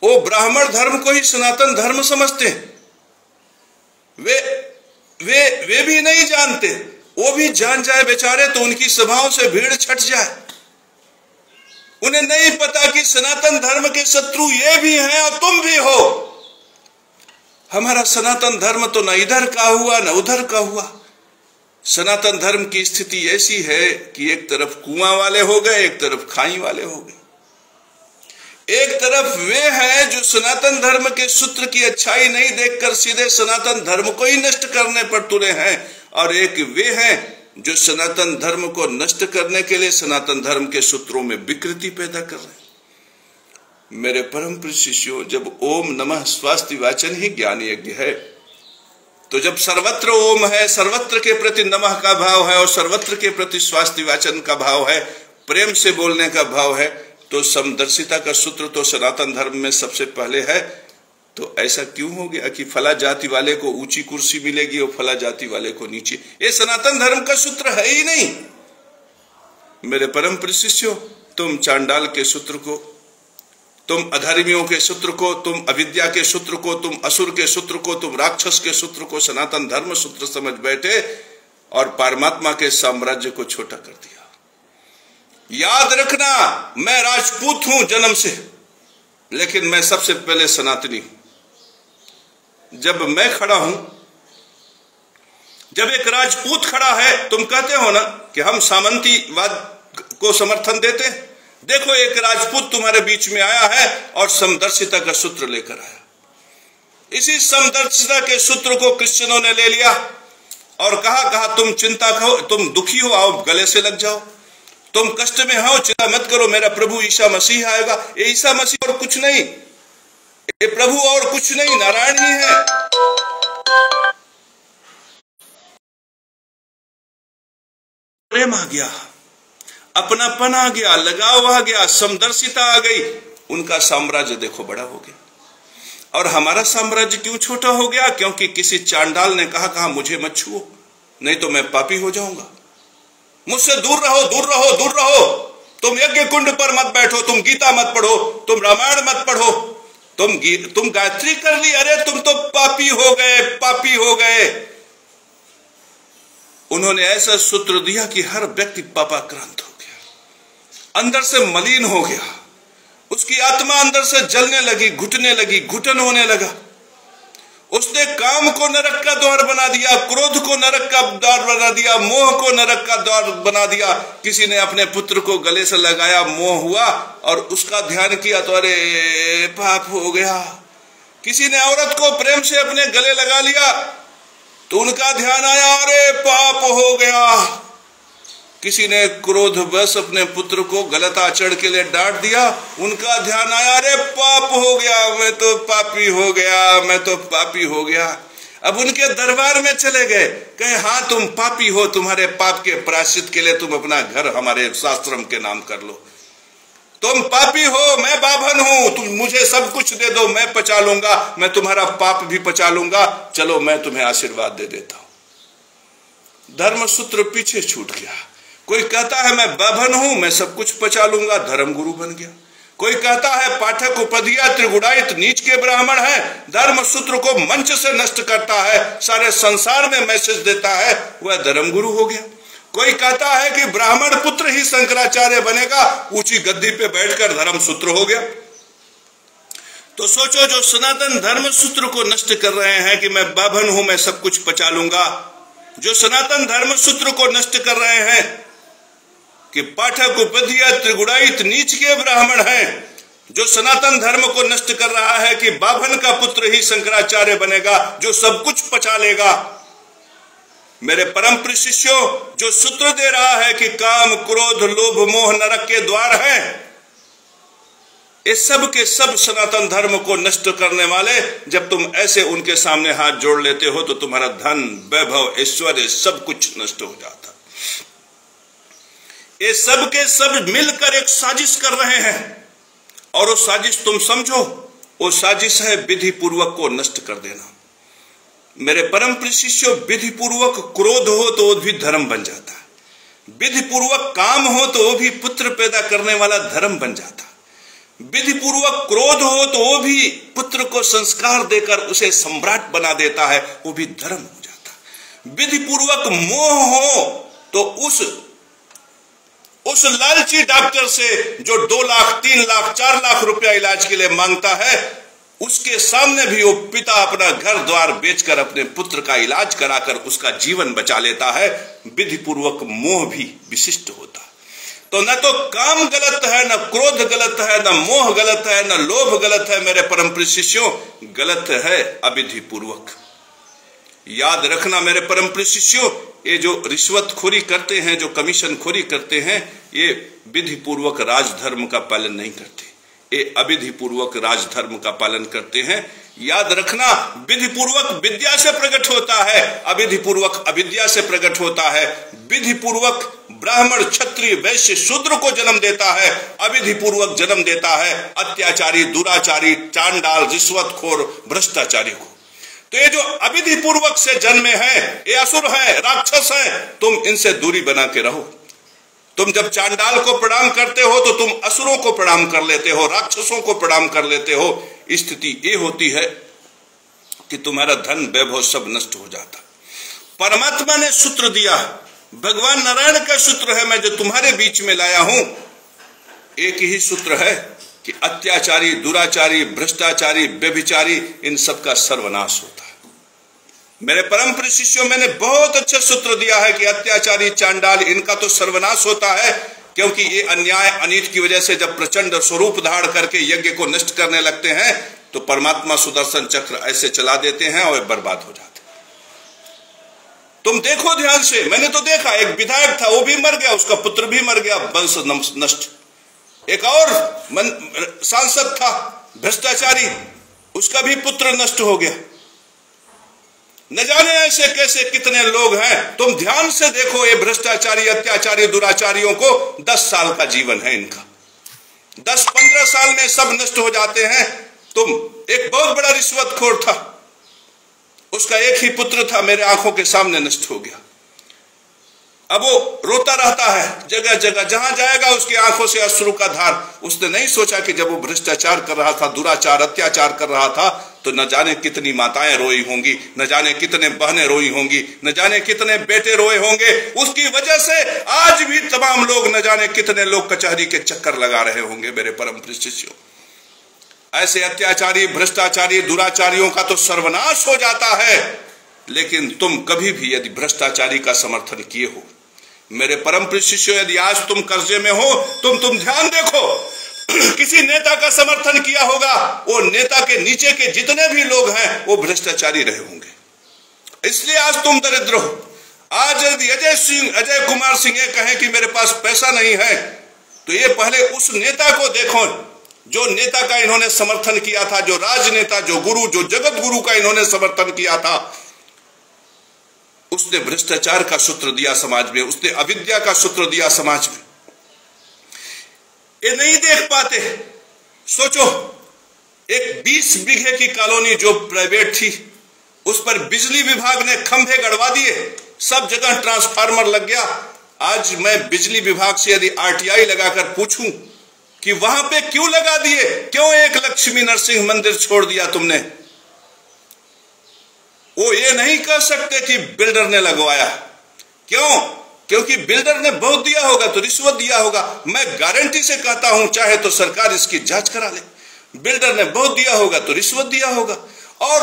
वो ब्राह्मण धर्म को ही सनातन धर्म समझते हैं। वे भी नहीं जानते। वो भी जान जाए बेचारे तो उनकी सभाओं से भीड़ छट जाए। उन्हें नहीं पता कि सनातन धर्म के शत्रु ये भी हैं और तुम भी हो। हमारा सनातन धर्म तो न इधर का हुआ न उधर का हुआ। सनातन धर्म की स्थिति ऐसी है कि एक तरफ कुआं वाले हो गए, एक तरफ खाई वाले हो गए। एक तरफ वे हैं जो सनातन धर्म के सूत्र की अच्छाई नहीं देखकर सीधे सनातन धर्म को ही नष्ट करने पर तुले हैं, और एक वे हैं जो सनातन धर्म को नष्ट करने के लिए सनातन धर्म के सूत्रों में विकृति पैदा कर रहे हैं। मेरे परम प्रिय शिष्यों, जब ओम नमः स्वास्ति वाचन ही ज्ञान यज्ञ है, तो जब सर्वत्र ओम है, सर्वत्र के प्रति नमः का भाव है और सर्वत्र के प्रति स्वास्ति वाचन का भाव है, प्रेम से बोलने का भाव है, तो समदर्शिता का सूत्र तो सनातन धर्म में सबसे पहले है। तो ऐसा क्यों हो गया कि फला जाति वाले को ऊंची कुर्सी मिलेगी और फला जाति वाले को नीचे? ये सनातन धर्म का सूत्र है ही नहीं। मेरे परम प्रिय शिष्यों, तुम चांडाल के सूत्र को, तुम अधर्मियों के सूत्र को, तुम अविद्या के सूत्र को, तुम असुर के सूत्र को, तुम राक्षस के सूत्र को सनातन धर्म सूत्र समझ बैठे और परमात्मा के साम्राज्य को छोटा कर दिया। याद रखना, मैं राजपूत हूं जन्म से, लेकिन मैं सबसे पहले सनातनी हूं। जब मैं खड़ा हूं, जब एक राजपूत खड़ा है, तुम कहते हो ना कि हम सामंतीवाद को समर्थन देते हैं। देखो, एक राजपूत तुम्हारे बीच में आया है और समदर्शिता का सूत्र लेकर आया। इसी समदर्शिता के सूत्र को क्रिश्चियनों ने ले लिया और कहा तुम चिंता करो, तुम दुखी हो, आओ गले से लग जाओ। तुम कष्ट में हो, चिंता मत करो, मेरा प्रभु ईसा मसीह आएगा। ये ईसा मसीह और कुछ नहीं, ये प्रभु और कुछ नहीं, नारायण ही है। प्रेम आ गया, अपनापन आ गया, लगाव आ गया, समदर्शिता आ गई। उनका साम्राज्य देखो बड़ा हो गया। और हमारा साम्राज्य क्यों छोटा हो गया? क्योंकि किसी चांडाल ने कहा मुझे मत छुओ, नहीं तो मैं पापी हो जाऊंगा। मुझसे दूर रहो, दूर रहो, दूर रहो। तुम यज्ञ कुंड पर मत बैठो, तुम गीता मत पढ़ो, तुम रामायण मत पढ़ो, तुम गायत्री कर ली, अरे तुम तो पापी हो गए, पापी हो गए। उन्होंने ऐसा सूत्र दिया कि हर व्यक्ति पापाक्रांत हो गया, अंदर से मलिन हो गया, उसकी आत्मा अंदर से जलने लगी, घुटने लगी, घुटन होने लगा। उसने काम को नरक का द्वार बना दिया, क्रोध को नरक का द्वार बना दिया, मोह को नरक का द्वार बना दिया। किसी ने अपने पुत्र को गले से लगाया, मोह हुआ और उसका ध्यान किया तो अरे पाप हो गया। किसी ने औरत को प्रेम से अपने गले लगा लिया तो उनका ध्यान आया, अरे पाप हो गया। किसी ने क्रोधवश अपने पुत्र को गलत आचरण के लिए डांट दिया, उनका ध्यान आया, अरे पाप हो गया, मैं तो पापी हो गया, मैं तो पापी हो गया। अब उनके दरबार में चले गए, कहे हाँ तुम पापी हो, तुम्हारे पाप के प्रायश्चित के लिए तुम अपना घर हमारे शास्त्रम के नाम कर लो। तुम पापी हो, मैं बाभन हूं, तुम मुझे सब कुछ दे दो, मैं पचा लूंगा, मैं तुम्हारा पाप भी पचा लूंगा, चलो मैं तुम्हें आशीर्वाद दे देता हूं। धर्मसूत्र पीछे छूट गया। कोई कहता है मैं बाभन हूं, मैं सब कुछ पचा लूंगा, धर्मगुरु बन गया। कोई कहता है पाठक उपधिया त्रिगुणायित नीच के ब्राह्मण है, धर्मसूत्र को मंच से नष्ट करता है, सारे संसार में मैसेज देता है, वह धर्मगुरु हो गया। कोई कहता है कि ब्राह्मण पुत्र ही शंकराचार्य बनेगा, ऊंची गद्दी पे बैठकर धर्मसूत्र हो गया। तो सोचो, जो सनातन धर्मसूत्र को नष्ट कर रहे हैं कि मैं बाभन हूं, मैं सब कुछ पचा लूंगा, जो सनातन धर्मसूत्र को नष्ट कर रहे हैं कि पाठक उपधिया त्रिगुणायित नीच के ब्राह्मण हैं, जो सनातन धर्म को नष्ट कर रहा है कि बाभन का पुत्र ही शंकराचार्य बनेगा, जो सब कुछ पचा लेगा। मेरे परम प्रिय शिष्यों, जो सूत्र दे रहा है कि काम क्रोध लोभ मोह नरक के द्वार हैं, इस सब के सब सनातन धर्म को नष्ट करने वाले, जब तुम ऐसे उनके सामने हाथ जोड़ लेते हो तो तुम्हारा धन वैभव ऐश्वर्य सब कुछ नष्ट हो जाता। ये सब के सब मिलकर एक साजिश कर रहे हैं और वो साजिश तुम समझो, वो साजिश है विधि पूर्वक को नष्ट कर देना। मेरे परम प्रिय शिष्यों, विधि पूर्वक क्रोध हो तो वो भी धर्म बन जाता है, विधि पूर्वक काम हो तो वो भी पुत्र पैदा करने वाला धर्म बन जाता है, विधि पूर्वक क्रोध हो तो वो भी पुत्र को संस्कार देकर उसे सम्राट बना देता है, वो भी धर्म हो जाता है। विधि पूर्वक मोह हो तो उस लालची डॉक्टर से जो 2 लाख 3 लाख 4 लाख रुपया इलाज के लिए मांगता है, उसके सामने भी वो पिता अपना घर द्वार बेचकर अपने पुत्र का इलाज कराकर उसका जीवन बचा लेता है। विधि पूर्वक मोह भी विशिष्ट होता है। तो न तो काम गलत है, न क्रोध गलत है, न मोह गलत है, न लोभ गलत है। मेरे परम प्रिय शिष्यों, गलत है अविधि पूर्वक। याद रखना मेरे परम प्रिय शिष्यों, ये जो रिश्वतखोरी करते हैं, जो कमीशन खोरी करते हैं, ये विधि पूर्वक राजधर्म का पालन नहीं करते, ये अविधि पूर्वक राजधर्म का पालन करते हैं। याद रखना, विधि पूर्वक विद्या से प्रकट होता है, अविधि पूर्वक अविद्या से प्रकट होता है। विधि पूर्वक ब्राह्मण क्षत्रिय वैश्य शूद्र को जन्म देता है, अविधि पूर्वक जन्म देता है अत्याचारी दुराचारी चांडाल रिश्वतखोर भ्रष्टाचारी को। तो ये जो अविधि पूर्वक से जन्मे हैं, ये असुर हैं, राक्षस हैं, तुम इनसे दूरी बना के रहो। तुम जब चांडाल को प्रणाम करते हो तो तुम असुरों को प्रणाम कर लेते हो, राक्षसों को प्रणाम कर लेते हो। स्थिति ये होती है कि तुम्हारा धन वैभव सब नष्ट हो जाता। परमात्मा ने सूत्र दिया, भगवान नारायण का सूत्र है, मैं जो तुम्हारे बीच में लाया हूं, एक ही सूत्र है कि अत्याचारी दुराचारी भ्रष्टाचारी व्यभिचारी इन सब का सर्वनाश होता है। मेरे परम प्रिय शिष्यों, मैंने बहुत अच्छा सूत्र दिया है कि अत्याचारी चांडाल इनका तो सर्वनाश होता है, क्योंकि ये अन्याय अनीति की वजह से जब प्रचंड स्वरूप धारण करके यज्ञ को नष्ट करने लगते हैं तो परमात्मा सुदर्शन चक्र ऐसे चला देते हैं और बर्बाद हो जाते हैं। तुम देखो ध्यान से, मैंने तो देखा, एक विधायक था, वो भी मर गया, उसका पुत्र भी मर गया, वंश नष्ट। एक और सांसद था भ्रष्टाचारी, उसका भी पुत्र नष्ट हो गया। न जाने ऐसे कैसे कितने लोग हैं। तुम ध्यान से देखो, ये भ्रष्टाचारी अत्याचारी दुराचारियों को 10 साल का जीवन है इनका, 10-15 साल में सब नष्ट हो जाते हैं। तुम, एक बहुत बड़ा रिश्वतखोर था, उसका एक ही पुत्र था, मेरे आंखों के सामने नष्ट हो गया। अब वो रोता रहता है जगह जगह, जहां जाएगा उसकी आंखों से अश्रु का धार। उसने नहीं सोचा कि जब वो भ्रष्टाचार कर रहा था, दुराचार अत्याचार कर रहा था, तो न जाने कितनी माताएं रोई होंगी, न जाने कितने बहनें रोई होंगी, न जाने कितने बेटे रोए होंगे। उसकी वजह से आज भी तमाम लोग, न जाने कितने लोग कचहरी के चक्कर लगा रहे होंगे। मेरे परम प्रिय शिष्यों, ऐसे अत्याचारी, भ्रष्टाचारी, दुराचारियों का तो सर्वनाश हो जाता है। लेकिन तुम कभी भी यदि भ्रष्टाचारी का समर्थन किए हो, मेरे परम प्रिय शिष्यों, यदि आज तुम कर्जे में हो, तुम ध्यान देखो, किसी नेता का समर्थन किया होगा, वो नेता के नीचे के जितने भी लोग हैं वो भ्रष्टाचारी रहे होंगे, इसलिए आज तुम दरिद्र हो। आज यदि अजय कुमार सिंह ये कहें कि मेरे पास पैसा नहीं है, तो ये पहले उस नेता को देखो जो नेता का इन्होंने समर्थन किया था, जो राजनेता, जो गुरु, जो जगत गुरु का इन्होंने समर्थन किया था। उसने भ्रष्टाचार का सूत्र दिया समाज में, उसने अविद्या का सूत्र दिया समाज में। ये नहीं देख पाते। सोचो, एक 20 बीघे की कॉलोनी जो प्राइवेट थी, उस पर बिजली विभाग ने खंभे गड़वा दिए, सब जगह ट्रांसफार्मर लग गया। आज मैं बिजली विभाग से यदि आरटीआई लगाकर पूछूं कि वहां पे क्यों लगा दिए, क्यों एक लक्ष्मी नरसिंह मंदिर छोड़ दिया तुमने, वो ये नहीं कह सकते कि बिल्डर ने लगवाया। क्यों? क्योंकि बिल्डर ने बहुत दिया होगा तो रिश्वत दिया होगा। मैं गारंटी से कहता हूं, चाहे तो सरकार इसकी जांच करा ले, बिल्डर ने बहुत दिया होगा तो रिश्वत दिया होगा। और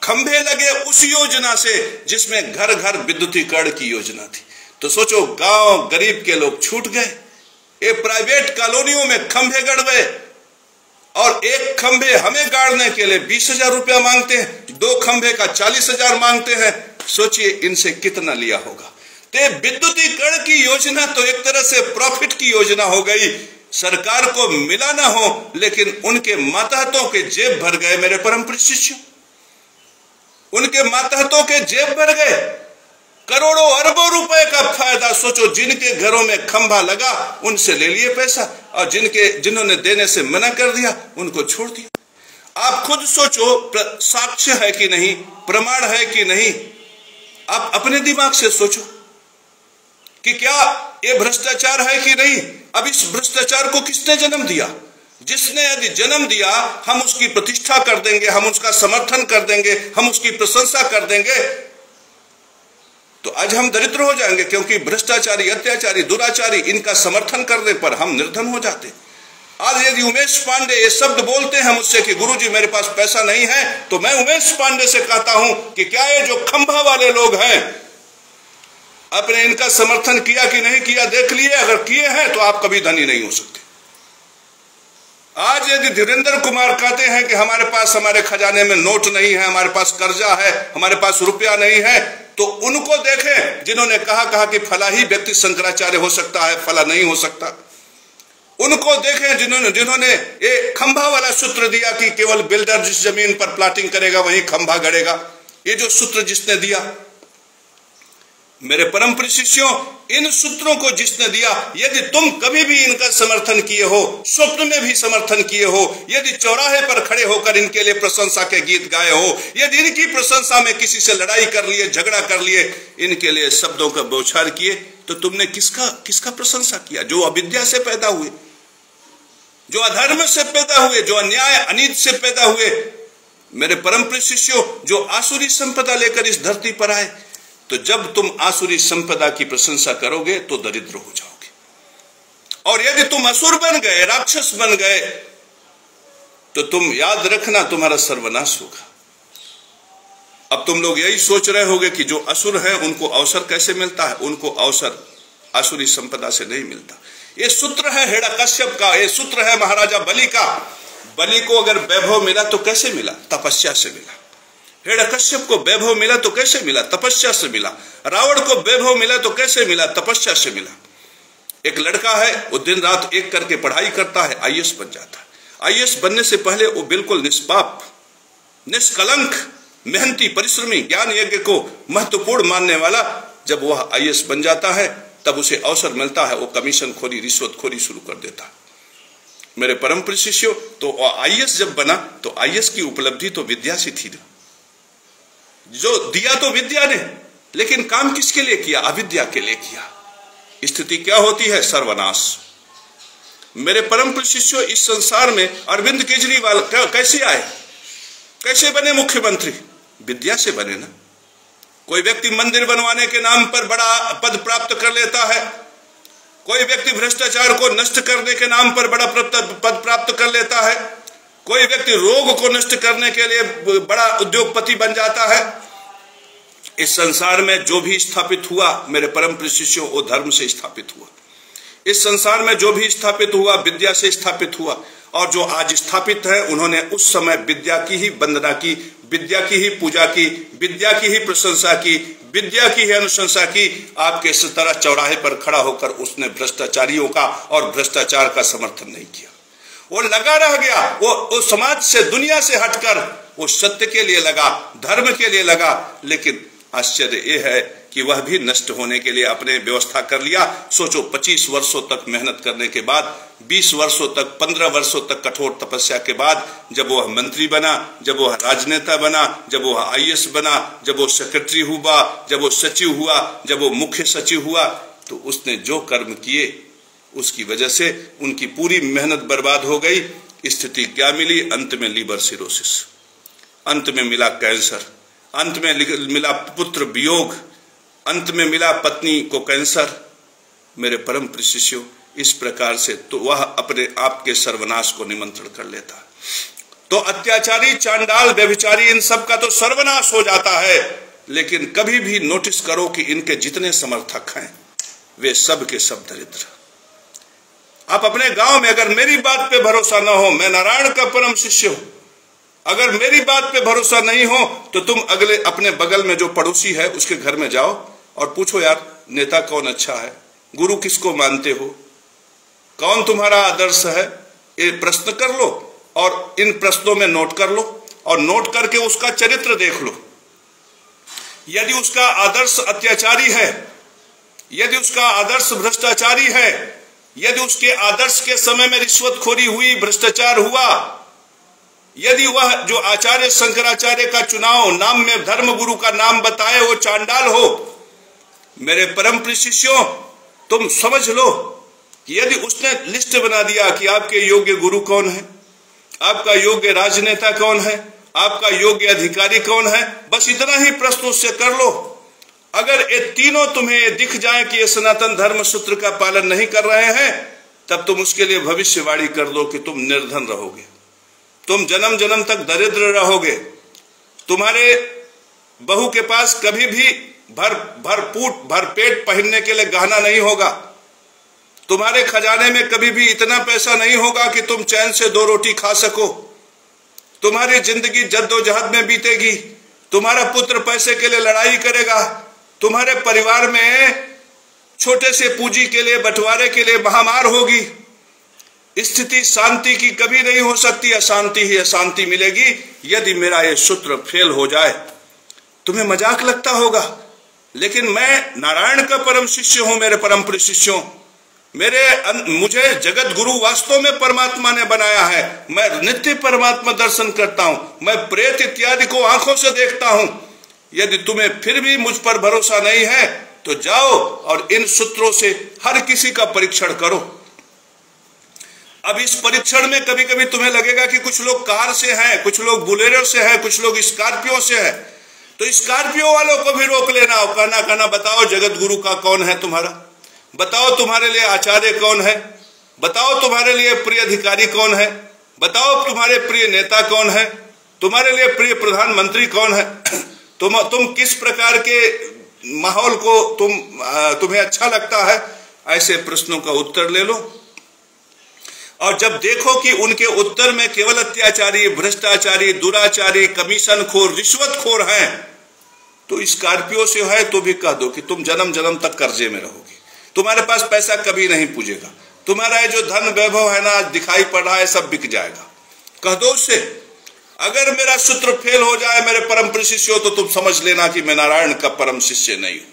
खंभे लगे उस योजना से जिसमें घर घर विद्युतीकरण की योजना थी। तो सोचो, गांव गरीब के लोग छूट गए। ये प्राइवेट कॉलोनियों में खंभे गड़ गए, और एक खंभे हमें गाड़ने के लिए 20,000 रुपया मांगते हैं, 2 खंभे का 40,000 मांगते हैं। सोचिए इनसे कितना लिया होगा। तो विद्युतीकरण की योजना तो एक तरह से प्रॉफिट की योजना हो गई, सरकार को मिला ना हो, लेकिन उनके मातहतों के जेब भर गए। मेरे परम प्रिय शिष्यों, उनके मातहतों के जेब भर गए। करोड़ों अरबों रुपए का फायदा। सोचो, जिनके घरों में खंभा लगा उनसे ले लिए पैसा, और जिन्होंने देने से मना कर दिया उनको छोड़ दिया। आप खुद सोचो, साक्ष्य है कि नहीं, प्रमाण है कि नहीं। आप अपने दिमाग से सोचो कि क्या ये भ्रष्टाचार है कि नहीं। अब इस भ्रष्टाचार को किसने जन्म दिया? जिसने यदि जन्म दिया, हम उसकी प्रतिष्ठा कर देंगे, हम उसका समर्थन कर देंगे, हम उसकी प्रशंसा कर देंगे, तो आज हम दरिद्र हो जाएंगे। क्योंकि भ्रष्टाचारी, अत्याचारी, दुराचारी, इनका समर्थन करने पर हम निर्धन हो जाते। आज यदि उमेश पांडे ये शब्द बोलते हैं मुझसे कि गुरुजी मेरे पास पैसा नहीं है, तो मैं उमेश पांडे से कहता हूं कि क्या ये जो खंभा वाले लोग हैं, आपने इनका समर्थन किया कि नहीं किया देख लिए? अगर किए हैं तो आप कभी धनी नहीं हो सकते। आज यदि धीरेन्द्र कुमार कहते हैं कि हमारे पास, हमारे खजाने में नोट नहीं है, हमारे पास कर्जा है, हमारे पास रुपया नहीं है, तो उनको देखें जिन्होंने कहा कि फला ही व्यक्ति शंकराचार्य हो सकता है, फला नहीं हो सकता। उनको देखें जिन्होंने ये खंभा वाला सूत्र दिया कि केवल बिल्डर जिस जमीन पर प्लाटिंग करेगा वहीं खंभा गड़ेगा। ये जो सूत्र जिसने दिया, मेरे परम प्रिय शिष्यों, इन सूत्रों को जिसने दिया, यदि तुम कभी भी इनका समर्थन किए हो, स्वप्न में भी समर्थन किए हो, यदि चौराहे पर खड़े होकर इनके लिए प्रशंसा के गीत गाए हो, यदि इनकी प्रशंसा में किसी से लड़ाई कर लिए, झगड़ा कर लिए, इनके लिए शब्दों का बौछार किए, तो तुमने किसका प्रशंसा किया? जो अविद्या से पैदा हुए, जो अधर्म से पैदा हुए, जो अन्याय अनीति से पैदा हुए। मेरे परम प्रिय शिष्यों, जो आसुरी संपदा लेकर इस धरती पर आए, तो जब तुम आसुरी संपदा की प्रशंसा करोगे तो दरिद्र हो जाओगे। और यदि तुम असुर बन गए, राक्षस बन गए, तो तुम याद रखना तुम्हारा सर्वनाश होगा। अब तुम लोग यही सोच रहे होगे कि जो असुर हैं उनको अवसर कैसे मिलता है? उनको अवसर आसुरी संपदा से नहीं मिलता। ये सूत्र है हिरण्यकश्यप का, ये सूत्र है महाराजा बलि का। बलि को अगर वैभव मिला तो कैसे मिला? तपस्या से मिला। हिरण्यकश्यप को वैभव मिला तो कैसे मिला? तपस्या से मिला। रावण को वैभव मिला तो कैसे मिला? तपस्या से मिला। एक लड़का है, वो दिन रात एक करके पढ़ाई करता है, आईएएस बन जाता है। आईएएस बनने से पहले वो बिल्कुल निष्पाप, निष्कलंक, मेहनती, परिश्रमी, ज्ञान यज्ञ को महत्वपूर्ण मानने वाला, जब वह आईएएस बन जाता है तब उसे अवसर मिलता है, वो कमीशन खोरी, रिश्वत खोरी शुरू कर देता है। मेरे परम प्रिय शिष्यों, तो आईएएस जब बना तो आईएएस की उपलब्धि तो विद्या से थी। जो दिया तो विद्या ने, लेकिन काम किसके लिए किया? अविद्या के लिए किया। स्थिति क्या होती है? सर्वनाश। मेरे परम प्रिय शिष्यों, इस संसार में अरविंद केजरीवाल कैसे आए, कैसे बने मुख्यमंत्री? विद्या से बने ना। कोई व्यक्ति मंदिर बनवाने के नाम पर बड़ा पद प्राप्त कर लेता है, कोई व्यक्ति भ्रष्टाचार को नष्ट करने के नाम पर बड़ा पद प्राप्त कर लेता है, कोई व्यक्ति रोग को नष्ट करने के लिए बड़ा उद्योगपति बन जाता है। इस संसार में जो भी स्थापित हुआ मेरे परम प्रिय शिष्यों, वो धर्म से स्थापित हुआ। इस संसार में जो भी स्थापित हुआ विद्या से स्थापित हुआ, और जो आज स्थापित है उन्होंने उस समय विद्या की ही वंदना की, विद्या की ही पूजा की, विद्या की ही प्रशंसा की, विद्या की ही अनुशंसा की। आपके इस तरह चौराहे पर खड़ा होकर उसने भ्रष्टाचारियों का और भ्रष्टाचार का समर्थन नहीं किया। वो लगा रह गया, वो समाज से, दुनिया से हटकर वो सत्य के लिए लगा, धर्म के लिए लगा। लेकिन आश्चर्य ये है कि वह भी नष्ट होने के लिए अपने व्यवस्था कर लिया। सोचो 25 वर्षों तक मेहनत करने के बाद, 20 वर्षों तक, 15 वर्षों तक कठोर तपस्या के बाद जब वह मंत्री बना, जब वह राजनेता बना, जब वह IAS बना, जब वो सेक्रेटरी हुआ, जब वो सचिव हुआ, जब वो मुख्य सचिव हुआ, तो उसने जो कर्म किए उसकी वजह से उनकी पूरी मेहनत बर्बाद हो गई। स्थिति क्या मिली? अंत में लीवर सिरोसिस, अंत में मिला कैंसर, अंत में मिला पुत्र वियोग, अंत में मिला पत्नी को कैंसर। मेरे परम प्रिय शिष्यों, इस प्रकार से तो वह अपने आप के सर्वनाश को निमंत्रण कर लेता है। तो अत्याचारी, चांडाल, व्यभिचारी, इन सब का तो सर्वनाश हो जाता है। लेकिन कभी भी नोटिस करो कि इनके जितने समर्थक हैं वे सब के सब दरिद्र। आप अपने गांव में, अगर मेरी बात पे भरोसा न हो, मैं नारायण का परम शिष्य हूं, अगर मेरी बात पे भरोसा नहीं हो तो तुम अगले अपने बगल में जो पड़ोसी है उसके घर में जाओ और पूछो, यार नेता कौन अच्छा है, गुरु किसको मानते हो, कौन तुम्हारा आदर्श है, ये प्रश्न कर लो और इन प्रश्नों में नोट कर लो और नोट करके उसका चरित्र देख लो। यदि उसका आदर्श अत्याचारी है, यदि उसका आदर्श भ्रष्टाचारी है, यदि उसके आदर्श के समय में रिश्वतखोरी हुई, भ्रष्टाचार हुआ, यदि वह जो आचार्य शंकराचार्य का चुनाव नाम में धर्म गुरु का नाम बताए वो चांडाल हो, मेरे परम प्रिय शिष्यों तुम समझ लो कि यदि उसने लिस्ट बना दिया कि आपके योग्य गुरु कौन है, आपका योग्य राजनेता कौन है, आपका योग्य अधिकारी कौन है, बस इतना ही प्रश्न उससे कर लो। अगर ये तीनों तुम्हें दिख जाए कि ये सनातन धर्म सूत्र का पालन नहीं कर रहे हैं, तब तुम उसके लिए भविष्यवाणी कर दो कि तुम निर्धन रहोगे, तुम जन्म जन्म तक दरिद्र रहोगे, तुम्हारे बहू के पास कभी भी भर पेट पहनने के लिए गहना नहीं होगा, तुम्हारे खजाने में कभी भी इतना पैसा नहीं होगा कि तुम चैन से 2 रोटी खा सको, तुम्हारी जिंदगी जद्दोजहद में बीतेगी, तुम्हारा पुत्र पैसे के लिए लड़ाई करेगा, तुम्हारे परिवार में छोटे से पूंजी के लिए, बंटवारे के लिए महामार होगी। स्थिति शांति की कभी नहीं हो सकती, अशांति ही अशांति मिलेगी। यदि मेरा ये सूत्र फेल हो जाए, तुम्हें मजाक लगता होगा, लेकिन मैं नारायण का परम शिष्य हूं। मेरे परम प्रिय शिष्यों, मुझे जगत गुरु वास्तव में परमात्मा ने बनाया है। मैं नित्य परमात्मा दर्शन करता हूं, मैं प्रेत इत्यादि को आंखों से देखता हूं। यदि तुम्हें फिर भी मुझ पर भरोसा नहीं है तो जाओ और इन सूत्रों से हर किसी का परीक्षण करो। अब इस परीक्षण में कभी कभी तुम्हें लगेगा कि कुछ लोग कार से हैं, कुछ लोग बुलेरो से हैं, कुछ लोग स्कॉर्पियो से हैं, तो स्कॉर्पियो वालों को भी रोक लेना और कहना बताओ जगत गुरु का कौन है तुम्हारा, बताओ तुम्हारे लिए आचार्य कौन है, बताओ तुम्हारे लिए प्रिय अधिकारी कौन है, बताओ तुम्हारे प्रिय नेता कौन है, तुम्हारे लिए प्रिय प्रधानमंत्री कौन है, तुम किस प्रकार के माहौल को तुम्हें अच्छा लगता है। ऐसे प्रश्नों का उत्तर ले लो और जब देखो कि उनके उत्तर में केवल अत्याचारी, भ्रष्टाचारी, दुराचारी, कमीशनखोर, रिश्वतखोर हैं, तो स्कॉर्पियो से है तो भी कह दो कि तुम जन्म जन्म तक कर्जे में रहोगे, तुम्हारे पास पैसा कभी नहीं पूजेगा, तुम्हारा ये जो धन वैभव है ना दिखाई पड़ रहा है सब बिक जाएगा। कह दो उससे। अगर मेरा सूत्र फेल हो जाए मेरे परम प्रिय शिष्यों, तो तुम समझ लेना कि मैं नारायण का परम शिष्य नहीं हूं।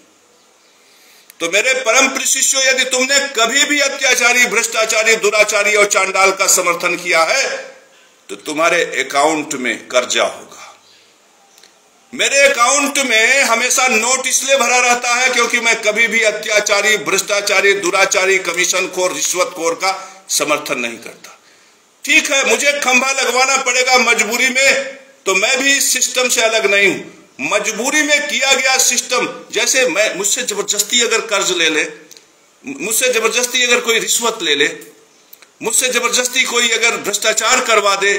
तो मेरे परम प्रिय शिष्यों, यदि तुमने कभी भी अत्याचारी, भ्रष्टाचारी, दुराचारी और चांडाल का समर्थन किया है तो तुम्हारे अकाउंट में कर्जा होगा। मेरे अकाउंट में हमेशा नोट इसलिए भरा रहता है क्योंकि मैं कभी भी अत्याचारी, भ्रष्टाचारी, दुराचारी, कमीशनखोर, रिश्वतखोर का समर्थन नहीं करता। ठीक है, मुझे खंभा लगवाना पड़ेगा मजबूरी में, तो मैं भी इस सिस्टम से अलग नहीं हूं। मजबूरी में किया गया सिस्टम, जैसे मुझसे जबरदस्ती अगर कर्ज ले ले, मुझसे जबरदस्ती अगर कोई रिश्वत ले ले, मुझसे जबरदस्ती कोई अगर भ्रष्टाचार करवा दे,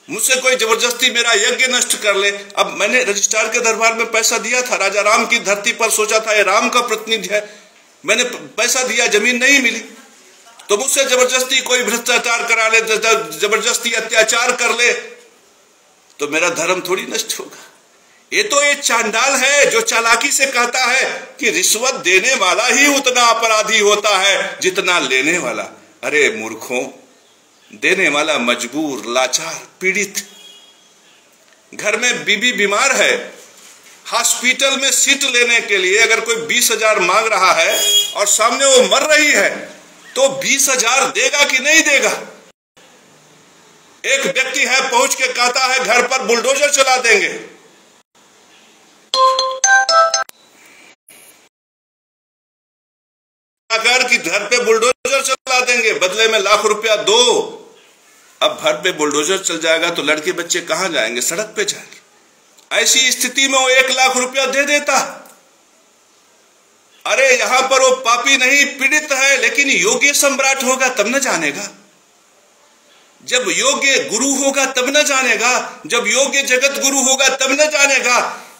मुझसे कोई जबरदस्ती मेरा यज्ञ नष्ट कर ले। अब मैंने रजिस्ट्रार के दरबार में पैसा दिया था, राजा राम की धरती पर, सोचा था ये राम का प्रतिनिधि है, मैंने पैसा दिया, जमीन नहीं मिली, तो मुझसे जबरदस्ती कोई भ्रष्टाचार करा ले, जबरदस्ती अत्याचार कर ले, तो मेरा धर्म थोड़ी नष्ट होगा। ये तो एक चांडाल है जो चालाकी से कहता है कि रिश्वत देने वाला ही उतना अपराधी होता है जितना लेने वाला। अरे मूर्खों, देने वाला मजबूर, लाचार, पीड़ित, घर में बीबी बीमार है, हॉस्पिटल में सीट लेने के लिए अगर कोई 20,000 मांग रहा है और सामने वो मर रही है, तो 20,000 देगा कि नहीं देगा? एक व्यक्ति है पहुंच के कहता है घर पर बुलडोजर चला देंगे। अगर कि घर पे बुलडोजर चला देंगे, बदले में लाख रुपया दो। अब घर पे बुलडोजर चल जाएगा तो लड़के बच्चे कहां जाएंगे? सड़क पे जाएंगे। ऐसी स्थिति में वो 1 लाख रुपया दे देता। अरे यहां पर वो पापी नहीं, पीड़ित है, लेकिन योग्य सम्राट होगा तब न जानेगा, जब योग्य गुरु होगा तब न जानेगा, जब योग्य जगत गुरु होगा तब न जानेगा।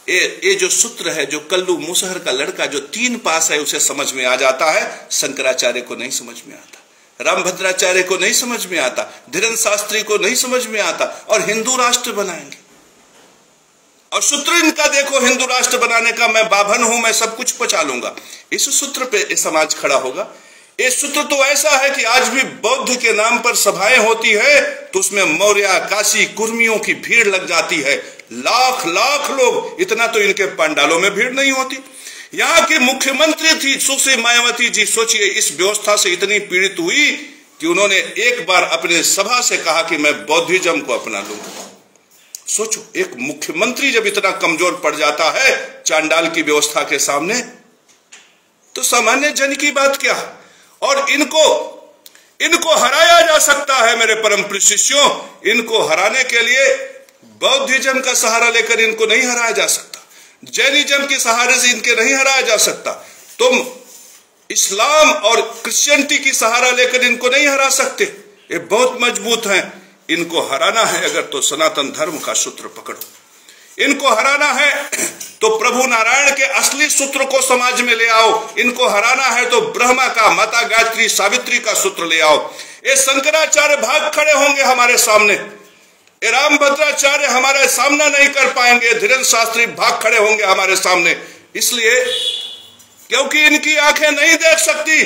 ये जो सूत्र है, जो कल्लू मुसहर का लड़का जो 3 पास है, उसे समझ में आ जाता है, शंकराचार्य को नहीं समझ में आता, रामभद्राचार्य को नहीं समझ में आता, धीरेन्द्र शास्त्री को नहीं समझ में आता, और हिंदू राष्ट्र बनाएंगे। और सूत्र इनका देखो, हिंदू राष्ट्र बनाने का, मैं बाभन हूं, मैं सब कुछ पचा लूंगा। इस सूत्र पे समाज खड़ा होगा। ये सूत्र तो ऐसा है कि आज भी बौद्ध के नाम पर सभाएं होती है तो उसमें मौर्य, काशी, कुर्मियों की भीड़ लग जाती है, लाख लाख लोग। इतना तो इनके पंडालों में भीड़ नहीं होती। यहाँ की मुख्यमंत्री थी सुश्री मायावती जी, सोचिए, इस व्यवस्था से इतनी पीड़ित हुई कि उन्होंने एक बार अपने सभा से कहा कि मैं बौद्धिज्म को अपना लूंगा। सोचो, एक मुख्यमंत्री जब इतना कमजोर पड़ जाता है चांडाल की व्यवस्था के सामने, तो सामान्य जन की बात क्या? और इनको हराया जा सकता है मेरे परम प्रिय शिष्यों। इनको हराने के लिए बौद्धिज्म का सहारा लेकर इनको नहीं हराया जा सकता, जैनिज्म के सहारे से इनके नहीं हराया जा सकता, तुम इस्लाम और क्रिश्चियनिटी की सहारा लेकर इनको नहीं हरा सकते। ये बहुत मजबूत हैं। इनको हराना है अगर तो सनातन धर्म का सूत्र पकड़ो। इनको हराना है तो प्रभु नारायण के असली सूत्र को समाज में ले आओ। इनको हराना है तो ब्रह्मा का, माता गायत्री, सावित्री का सूत्र ले आओ। ये शंकराचार्य भाग खड़े होंगे हमारे सामने, ये रामभद्राचार्य हमारे सामना नहीं कर पाएंगे, धीरेन्द्र शास्त्री भाग खड़े होंगे हमारे सामने। इसलिए क्योंकि इनकी आंखें नहीं देख सकती।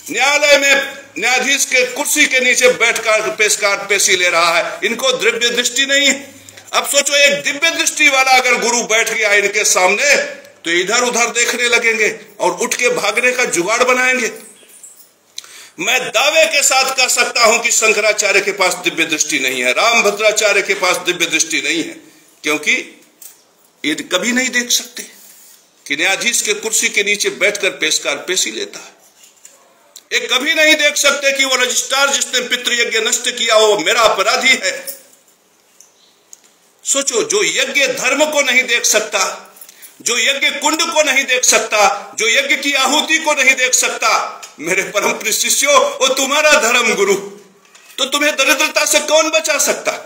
न्यायालय में न्यायाधीश के कुर्सी के नीचे बैठकर पेशकार पेशी ले रहा है, इनको दिव्य दृष्टि नहीं है। अब सोचो, एक दिव्य दृष्टि वाला अगर गुरु बैठ गया इनके सामने तो इधर उधर देखने लगेंगे और उठ के भागने का जुगाड़ बनाएंगे। मैं दावे के साथ कह सकता हूं कि शंकराचार्य के पास दिव्य दृष्टि नहीं है, रामभद्राचार्य के पास दिव्य दृष्टि नहीं है, क्योंकि ये कभी नहीं देख सकते कि न्यायाधीश के कुर्सी के नीचे बैठकर पेशकार पेशी लेता है। ये कभी नहीं देख सकते कि वो रजिस्ट्रार जिसने पितृयज्ञ नष्ट किया वो मेरा अपराधी है। सोचो, जो यज्ञ धर्म को नहीं देख सकता, जो यज्ञ कुंड को नहीं देख सकता, जो यज्ञ की आहुति को नहीं देख सकता, मेरे परम प्रिय शिष्यों, वो तुम्हारा धर्म गुरु, तो तुम्हें दरिद्रता से कौन बचा सकता?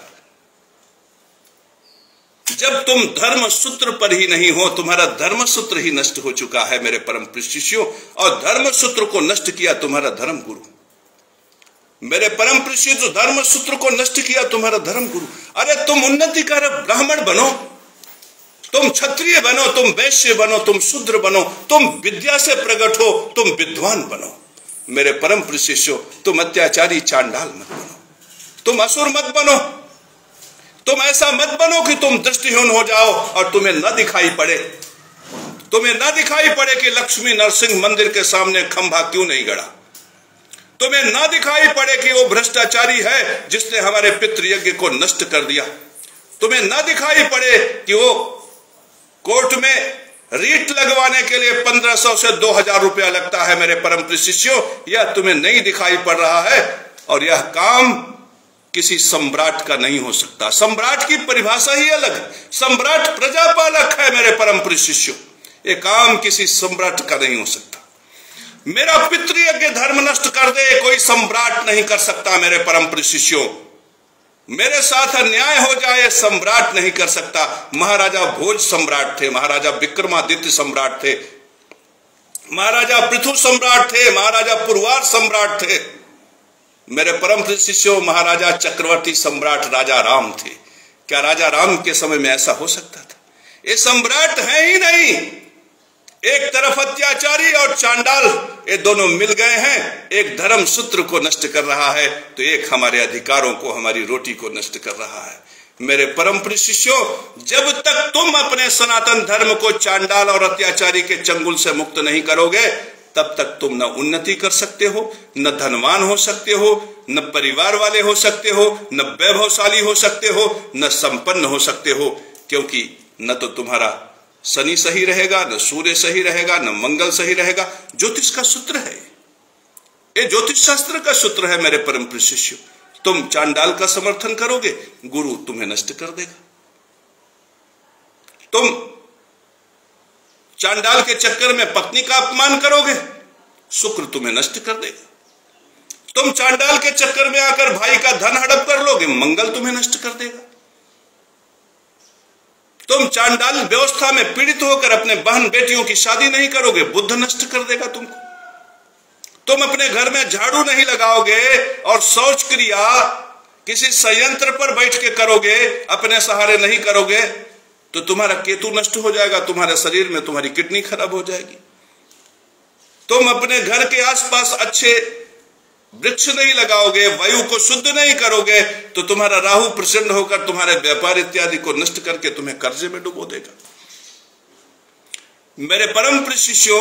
जब तुम धर्म सूत्र पर ही नहीं हो, तुम्हारा धर्म सूत्र ही नष्ट हो चुका है मेरे परम प्रिय शिष्यों, और धर्म सूत्र को नष्ट किया तुम्हारा धर्म गुरु। मेरे परम प्रिय शिष्यों, धर्म सूत्र को नष्ट किया तुम्हारा धर्म गुरु। अरे तुम उन्नतिकारक ब्राह्मण बनो, तुम क्षत्रिय बनो, तुम वैश्य बनो, तुम शूद्र बनो, तुम विद्या से प्रकट हो, तुम विद्वान बनो। मेरे परम प्रिय शिष्यों, तुम अत्याचारी चांडाल मत बनो, तुम असुर मत बनो, तुम ऐसा मत बनो कि तुम दृष्टिहीन हो जाओ और तुम्हें न दिखाई पड़े, तुम्हें न दिखाई पड़े कि लक्ष्मी नरसिंह मंदिर के सामने खंभा क्यों नहीं गड़ा, तुम्हें न दिखाई पड़े कि वो भ्रष्टाचारी है जिसने हमारे पितृयज्ञ को नष्ट कर दिया, तुम्हें न दिखाई पड़े कि वो कोर्ट में रीट लगवाने के लिए 1500 से 2000 रुपया लगता है मेरे परम प्रिय शिष्यों। यह तुम्हें नहीं दिखाई पड़ रहा है, और यह काम किसी सम्राट का नहीं हो सकता। सम्राट की परिभाषा ही अलग है, सम्राट प्रजापालक है मेरे परम प्रिय शिष्यों, ये काम किसी सम्राट का नहीं हो सकता। मेरा पितृयज्ञ धर्म नष्ट कर दे कोई सम्राट नहीं कर सकता मेरे परम प्रिय शिष्यों। मेरे साथ अन्याय हो जाए सम्राट नहीं कर सकता। महाराजा भोज सम्राट थे, महाराजा विक्रमादित्य सम्राट थे, महाराजा पृथु सम्राट थे, महाराजा पुरवार सम्राट थे। मेरे परम शिष्यों, महाराजा चक्रवर्ती सम्राट राजा राम थे। क्या राजा राम के समय में ऐसा हो सकता था? ये सम्राट है ही नहीं। एक तरफ अत्याचारी और चांडाल, ये दोनों मिल गए हैं। एक धर्म सूत्र को नष्ट कर रहा है तो एक हमारे अधिकारों को, हमारी रोटी को नष्ट कर रहा है। मेरे परम प्रिय शिष्यों, जब तक तुम अपने सनातन धर्म को चांडाल और अत्याचारी के चंगुल से मुक्त नहीं करोगे, तब तक तुम न उन्नति कर सकते हो, न धनवान हो सकते हो, न परिवार वाले हो सकते हो, न वैभवशाली हो सकते हो, न संपन्न हो सकते हो। क्योंकि न तो तुम्हारा शनि सही रहेगा, न सूर्य सही रहेगा, न मंगल सही रहेगा। ज्योतिष का सूत्र है ये, ज्योतिष शास्त्र का सूत्र है। मेरे परम प्रिय शिष्यों, तुम चांडाल का समर्थन करोगे, गुरु तुम्हें नष्ट कर देगा। तुम चांडाल के चक्कर में पत्नी का अपमान करोगे, शुक्र तुम्हें नष्ट कर देगा। तुम चांडाल के चक्कर में आकर भाई का धन हड़प कर लोगे, मंगल तुम्हें नष्ट कर देगा। तुम चांडाल व्यवस्था में पीड़ित होकर अपने बहन बेटियों की शादी नहीं करोगे, बुध नष्ट कर देगा तुमको। तुम अपने घर में झाड़ू नहीं लगाओगे और शौच क्रिया किसी संयंत्र पर बैठ के करोगे, अपने सहारे नहीं करोगे, तो तुम्हारा केतु नष्ट हो जाएगा, तुम्हारे शरीर में तुम्हारी किडनी खराब हो जाएगी। तुम अपने घर के आसपास अच्छे वृक्ष नहीं लगाओगे, वायु को शुद्ध नहीं करोगे, तो तुम्हारा राहु प्रचंड होकर तुम्हारे व्यापार इत्यादि को नष्ट करके तुम्हें कर्जे में डुबो देगा। मेरे परम प्रिय शिष्यों,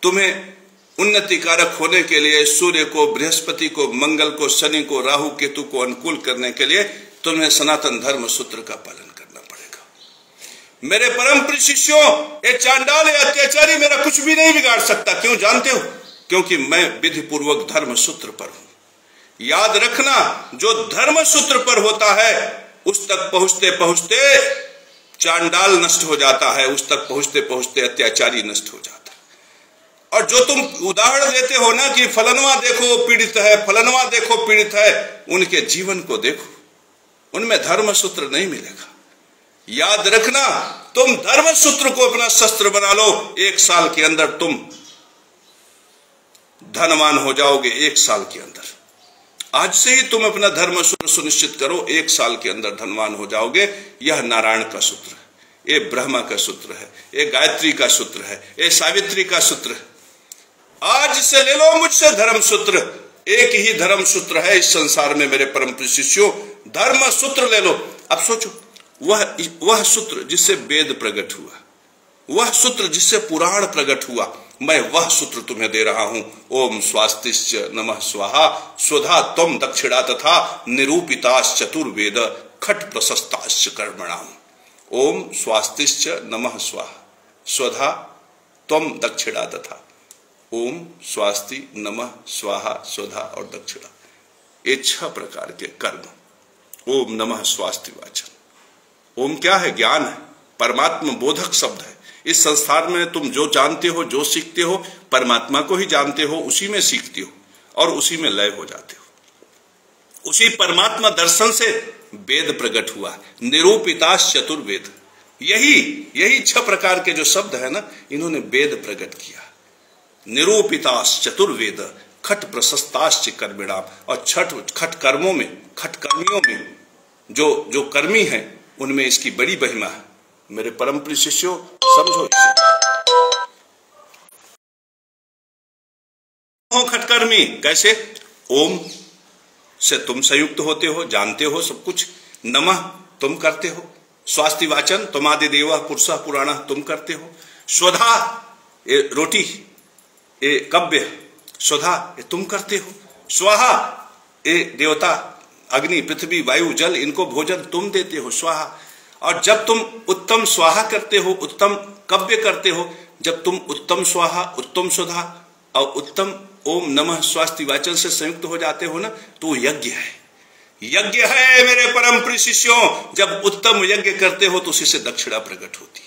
तुम्हें उन्नति कारक होने के लिए सूर्य को, बृहस्पति को, मंगल को, शनि को, राहु केतु को अनुकूल करने के लिए तुम्हें सनातन धर्म सूत्र का पालन करना पड़ेगा। मेरे परम प्रिय शिष्यों, ये चांडाल, ये अत्याचारी मेरा कुछ भी नहीं बिगाड़ सकता। क्यों जानते हो? क्योंकि मैं विधि पूर्वक धर्म सूत्र पर हूं। याद रखना, जो धर्म सूत्र पर होता है उस तक पहुंचते पहुंचते चांडाल नष्ट हो जाता है, उस तक पहुंचते पहुंचते अत्याचारी नष्ट हो जाता है। और जो तुम उदाहरण देते हो ना कि फलनवा देखो पीड़ित है, फलनवा देखो पीड़ित है, उनके जीवन को देखो, उनमें धर्म सूत्र नहीं मिलेगा। याद रखना, तुम धर्म सूत्र को अपना शस्त्र बना लो, 1 साल के अंदर तुम धनवान हो जाओगे। 1 साल के अंदर, आज से ही तुम अपना धर्म सूत्र सुनिश्चित करो, 1 साल के अंदर धनवान हो जाओगे। यह नारायण का सूत्र है, ये ब्रह्मा का सूत्र है, ये गायत्री का सूत्र है, ये सावित्री का सूत्र है। आज से ले लो मुझसे धर्म सूत्र। एक ही धर्म सूत्र है इस संसार में मेरे परम प्रिय शिष्यों, धर्म सूत्र ले लो। अब सोचो, वह सूत्र जिससे वेद प्रकट हुआ, वह सूत्र जिससे पुराण प्रकट हुआ, मैं वह सूत्र तुम्हें दे रहा हूं। ओम स्वास्तिश्च नमः स्वाहा स्वधा त्वं दक्षिणा तथा निरूपिताश्च चतुर्वेद खट प्रशस्ताश्च कर्मणाम। ओम स्वास्तिश्च नमः स्वाहा स्वधा त्वं दक्षिणा तथा। ओम स्वास्ति नमः स्वाहा स्वधा और दक्षिणा, ये 6 प्रकार के कर्म। ओम नमः स्वास्ति वाचन। ओम क्या है? ज्ञान है, परमात्मा बोधक शब्द है। इस संसार में तुम जो जानते हो, जो सीखते हो, परमात्मा को ही जानते हो, उसी में सीखते हो और उसी में लय हो जाते हो। उसी परमात्मा दर्शन से वेद प्रकट हुआ, निरूपिताश्च चतुर्वेद। यही 6 प्रकार के जो शब्द है ना, इन्होंने वेद प्रकट किया। निरूपिताश्च चतुर्वेद खट प्रशस्ताश्च कर्मिणाम। और खट कर्मों में, खट कर्मियों में जो कर्मी है, उनमें इसकी बड़ी महिमा है। मेरे परम प्रिय शिष्यों, समझो इसे। हो खटकर्मी कैसे? ओम से तुम संयुक्त होते हो, जानते हो सब कुछ। नमः तुम करते हो, स्वास्ति वाचन तुमादि देवा पुरुषा पुराणा तुम करते हो। स्वधा ये रोटी, ये कव्य, स्वधा ये तुम करते हो। स्वाहा ये देवता, अग्नि, पृथ्वी, वायु, जल, इनको भोजन तुम देते हो, स्वाहा। और जब तुम उत्तम स्वाहा करते हो, उत्तम कव्य करते हो, जब तुम उत्तम स्वाहा, उत्तम स्वधा और उत्तम ओम नमः स्वास्ति वाचन से संयुक्त हो जाते हो ना, तो यज्ञ है। यज्ञ है मेरे परम प्रिय शिष्यों। जब उत्तम यज्ञ करते हो तो उसी से दक्षिणा प्रकट होती।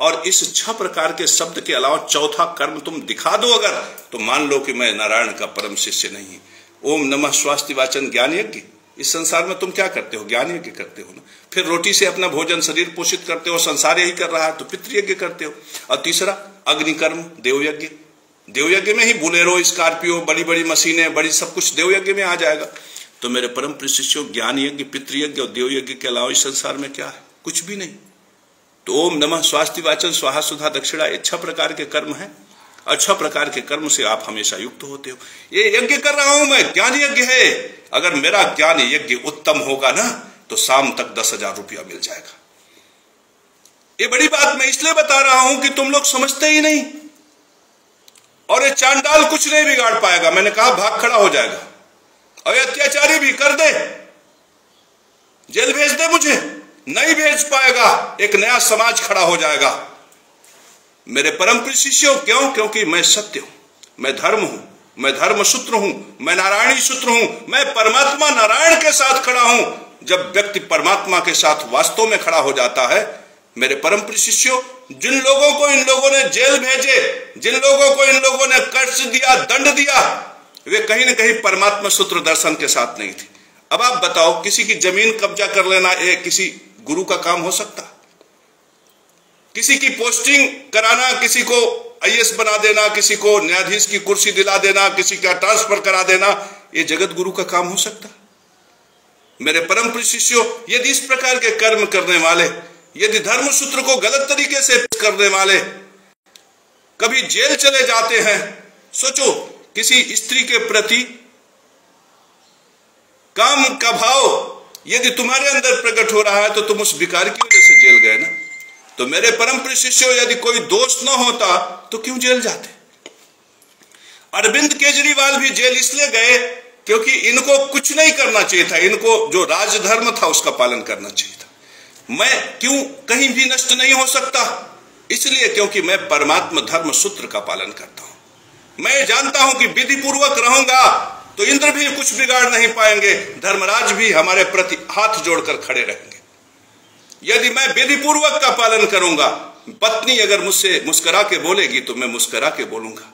और इस 6 प्रकार के शब्द के अलावा चौथा कर्म तुम दिखा दो अगर, तो मान लो कि मैं नारायण का परम शिष्य नहीं। ओम नमः स्वास्ति वाचन ज्ञान यज्ञ, इस संसार में तुम क्या करते हो? ज्ञान यज्ञ करते हो ना। फिर रोटी से अपना भोजन शरीर पोषित करते हो, संसार यही कर रहा है तो पितृयज्ञ करते हो। और तीसरा अग्निकर्म, देवयज्ञ। देवयज्ञ में ही बुलेरो, स्कॉर्पियो, बड़ी बड़ी मशीनें, बड़ी सब कुछ देवयज्ञ में आ जाएगा। तो मेरे परम प्रिय शिष्यों, ज्ञान यज्ञ, पितृयज्ञ और देवयज्ञ के अलावा इस संसार में क्या है? कुछ भी नहीं। तो ओम नमः स्वास्थ्य वाचन स्वाहा सुधा दक्षिणा, 6 प्रकार के कर्म है। 6 प्रकार के कर्म से आप हमेशा युक्त होते हो। ये यज्ञ कर रहा हूं मैं, ज्ञान यज्ञ है। अगर मेरा ज्ञान यज्ञ उत्तम होगा ना तो शाम तक 10,000 रुपया मिल जाएगा। ये बड़ी बात मैं इसलिए बता रहा हूं कि तुम लोग समझते ही नहीं। और ये चांडाल कुछ नहीं बिगाड़ पाएगा। मैंने कहा भाग खड़ा हो जाएगा और अत्याचारी भी कर दे, जेल भेज दे, मुझे नहीं भेज पाएगा। एक नया समाज खड़ा हो जाएगा। मेरे परम प्रिय शिष्यों, क्यों? क्योंकि मैं सत्य हूं, मैं धर्म हूं, मैं धर्म सूत्र हूं, मैं नारायणी सूत्र हूं, मैं परमात्मा नारायण के साथ खड़ा हूं। जब व्यक्ति परमात्मा के साथ वास्तव में खड़ा हो जाता है, मेरे परम प्रिय शिष्यों, जिन लोगों को इन लोगों ने जेल भेजे, जिन लोगों को इन लोगों ने कष्ट दिया, दंड दिया, वे कहीं न कहीं परमात्मा सूत्र दर्शन के साथ नहीं थे। अब आप बताओ, किसी की जमीन कब्जा कर लेना ये किसी गुरु का काम हो सकता? किसी की पोस्टिंग कराना, किसी को आईएएस बना देना, किसी को न्यायाधीश की कुर्सी दिला देना, किसी का ट्रांसफर करा देना, ये जगत गुरु का काम हो सकता? मेरे परम प्रिय शिष्यों, यदि इस प्रकार के कर्म करने वाले, यदि धर्म सूत्र को गलत तरीके से करने वाले कभी जेल चले जाते हैं, सोचो किसी स्त्री के प्रति काम का भाव यदि तुम्हारे अंदर प्रकट हो रहा है तो तुम उस विकार की वजह से जेल गए ना। तो मेरे परम प्रिय शिष्यों, यदि कोई दोष न होता तो क्यों जेल जाते? अरविंद केजरीवाल भी जेल इसलिए गए क्योंकि इनको कुछ नहीं करना चाहिए था, इनको जो राजधर्म था उसका पालन करना चाहिए था। मैं क्यों कहीं भी नष्ट नहीं हो सकता? इसलिए क्योंकि मैं परमात्मा धर्म सूत्र का पालन करता हूं। मैं जानता हूं कि विधि पूर्वक रहूंगा तो इंद्र भी कुछ बिगाड़ नहीं पाएंगे, धर्मराज भी हमारे प्रति हाथ जोड़कर खड़े रहेंगे। यदि मैं विधि पूर्वक का पालन करूंगा, पत्नी अगर मुझसे मुस्कुरा के बोलेगी तो मैं मुस्कुरा के बोलूंगा,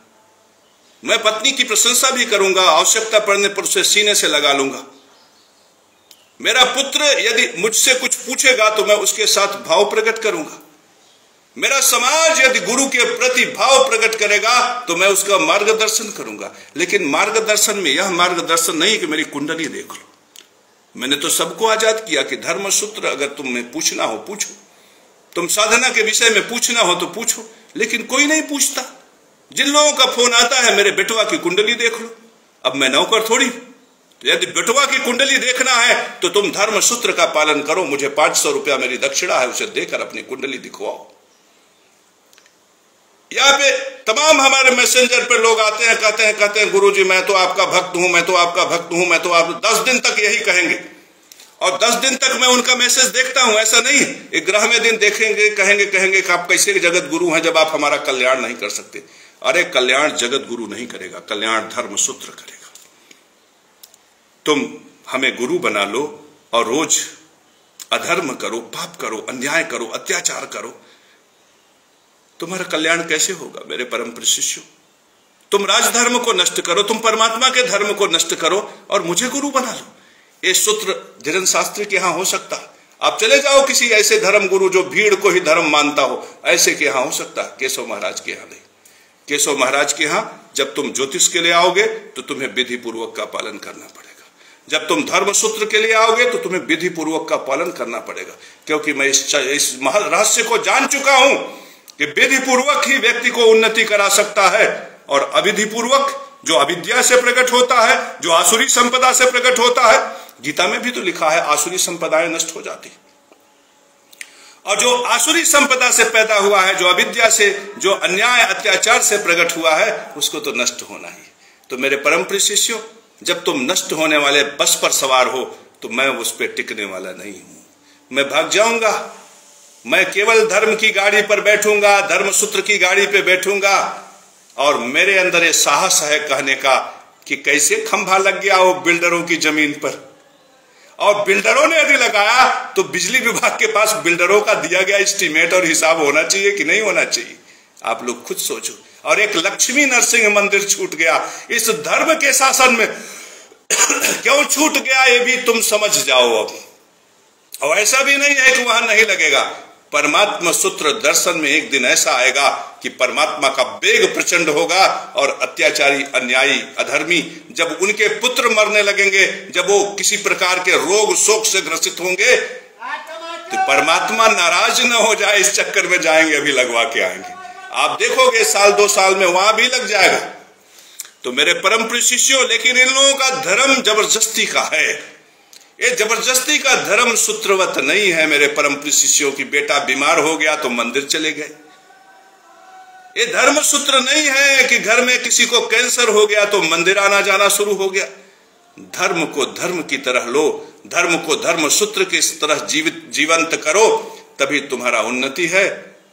मैं पत्नी की प्रशंसा भी करूंगा, आवश्यकता पड़ने पर उसे सीने से लगा लूंगा। मेरा पुत्र यदि मुझसे कुछ पूछेगा तो मैं उसके साथ भाव प्रकट करूंगा। मेरा समाज यदि गुरु के प्रति भाव प्रकट करेगा तो मैं उसका मार्गदर्शन करूंगा। लेकिन मार्गदर्शन में यह मार्गदर्शन नहीं कि मेरी कुंडली देख लो। मैंने तो सबको आजाद किया कि धर्म सूत्र अगर तुम्हें पूछना हो पूछो, तुम साधना के विषय में पूछना हो तो पूछो, लेकिन कोई नहीं पूछता। जिन लोगों का फोन आता है, मेरे बेटवा की कुंडली देख लो। अब मैं नौकर थोड़ी, तो यदि बेटवा की कुंडली देखना है तो तुम धर्म सूत्र का पालन करो। मुझे 500 रुपया मेरी दक्षिणा है, उसे देकर अपनी कुंडली दिखवाओ। यहाँ पे तमाम हमारे मैसेंजर पे लोग आते हैं, कहते हैं गुरुजी मैं तो आपका भक्त हूं, मैं तो आपका भक्त हूं, मैं तो आप 10 दिन तक यही कहेंगे और 10 दिन तक मैं उनका मैसेज देखता हूं। ऐसा नहीं, एक ग्रह में दिन देखेंगे, कहेंगे कि आप कैसे जगत गुरु हैं जब आप हमारा कल्याण नहीं कर सकते। अरे कल्याण जगत गुरु नहीं करेगा, कल्याण धर्म सूत्र करेगा। तुम हमें गुरु बना लो और रोज अधर्म करो, पाप करो, अन्याय करो, अत्याचार करो, तुम्हारा कल्याण कैसे होगा? मेरे परम प्रिय शिष्यों, तुम राजधर्म को नष्ट करो, तुम परमात्मा के धर्म को नष्ट करो और मुझे गुरु बना लो। ये सूत्र धीरेन्द्र शास्त्री के यहां हो सकता है। आप चले जाओ किसी ऐसे धर्म गुरु जो भीड़ को ही धर्म मानता हो, ऐसे के यहां हो सकता है, केशव महाराज के यहां नहीं। केशव महाराज के यहां जब तुम ज्योतिष के लिए आओगे तो तुम्हें विधि पूर्वक का पालन करना पड़ेगा। जब तुम धर्म सूत्र के लिए आओगे तो तुम्हें विधि पूर्वक का पालन करना पड़ेगा, क्योंकि मैं इस रहस्य को जान चुका हूं कि विधि पूर्वक ही व्यक्ति को उन्नति करा सकता है। और अविधि पूर्वक जो अविद्या से प्रकट होता है, जो आसुरी संपदा से प्रकट होता है, गीता में भी तो लिखा है आसुरी संपदाएं नष्ट हो जाती। और जो आसुरी संपदा से पैदा हुआ है, जो अविद्या से, जो अन्याय अत्याचार से प्रकट हुआ है, उसको तो नष्ट होना ही। तो मेरे परम प्रिय शिष्यों, जब तुम नष्ट होने वाले बस पर सवार हो तो मैं उस पर टिकने वाला नहीं हूं। मैं भाग जाऊंगा। मैं केवल धर्म की गाड़ी पर बैठूंगा, धर्म सूत्र की गाड़ी पे बैठूंगा। और मेरे अंदर ये साहस है कहने का कि कैसे खंभा लग गया वो बिल्डरों की जमीन पर, और बिल्डरों ने यदि लगाया तो बिजली विभाग के पास बिल्डरों का दिया गया एस्टीमेट और हिसाब होना चाहिए कि नहीं होना चाहिए? आप लोग खुद सोचो। और एक लक्ष्मी नरसिंह मंदिर छूट गया इस धर्म के शासन में। क्यों छूट गया ये भी तुम समझ जाओ अब। और ऐसा भी नहीं है कि वहां नहीं लगेगा। परमात्मा सूत्र दर्शन में एक दिन ऐसा आएगा कि परमात्मा का वेग प्रचंड होगा और अत्याचारी, अन्यायी, अधर्मी जब उनके पुत्र मरने लगेंगे, जब वो किसी प्रकार के रोग शोक से ग्रसित होंगे, तो परमात्मा नाराज न हो जाए इस चक्कर में जाएंगे, अभी लगवा के आएंगे। आप देखोगे 1-2 साल में वहां भी लग जाएगा। तो मेरे परम प्रिय शिष्यों, लेकिन इन लोगों का धर्म जबरदस्ती का है। ये जबरदस्ती का धर्म सूत्रवत नहीं है मेरे परम प्रिय शिष्यों की। बेटा बीमार हो गया तो मंदिर चले गए। ये धर्म सूत्र नहीं है कि घर में किसी को कैंसर हो गया तो मंदिर आना जाना शुरू हो गया। धर्म को धर्म की तरह लो, धर्म को धर्म सूत्र की तरह जीवंत करो, तभी तुम्हारा उन्नति है।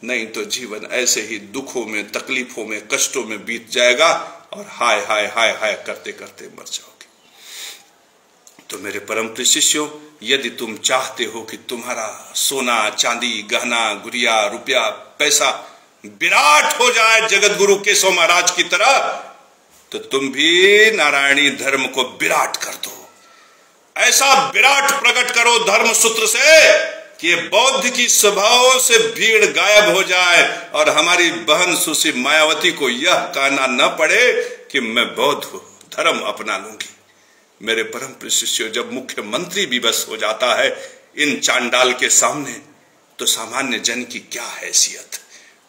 नहीं तो जीवन ऐसे ही दुखों में, तकलीफों में, कष्टों में बीत जाएगा और हाय हाय हाय हाय करते करते मर जाओगे। तो मेरे परम प्रिय शिष्यों, यदि तुम चाहते हो कि तुम्हारा सोना, चांदी, गहना, गुड़िया, रुपया, पैसा विराट हो जाए जगत गुरु केशव महाराज की तरह, तो तुम भी नारायणी धर्म को विराट कर दो। ऐसा विराट प्रकट करो धर्म सूत्र से कि बौद्ध की सभाओं से भीड़ गायब हो जाए और हमारी बहन सुश्री मायावती को यह कहना न पड़े कि मैं बौद्ध हूं, धर्म अपना लूंगी। मेरे परम प्रिय शिष्यों, जब मुख्यमंत्री विवश हो जाता है इन चांडाल के सामने, तो सामान्य जन की क्या हैसियत।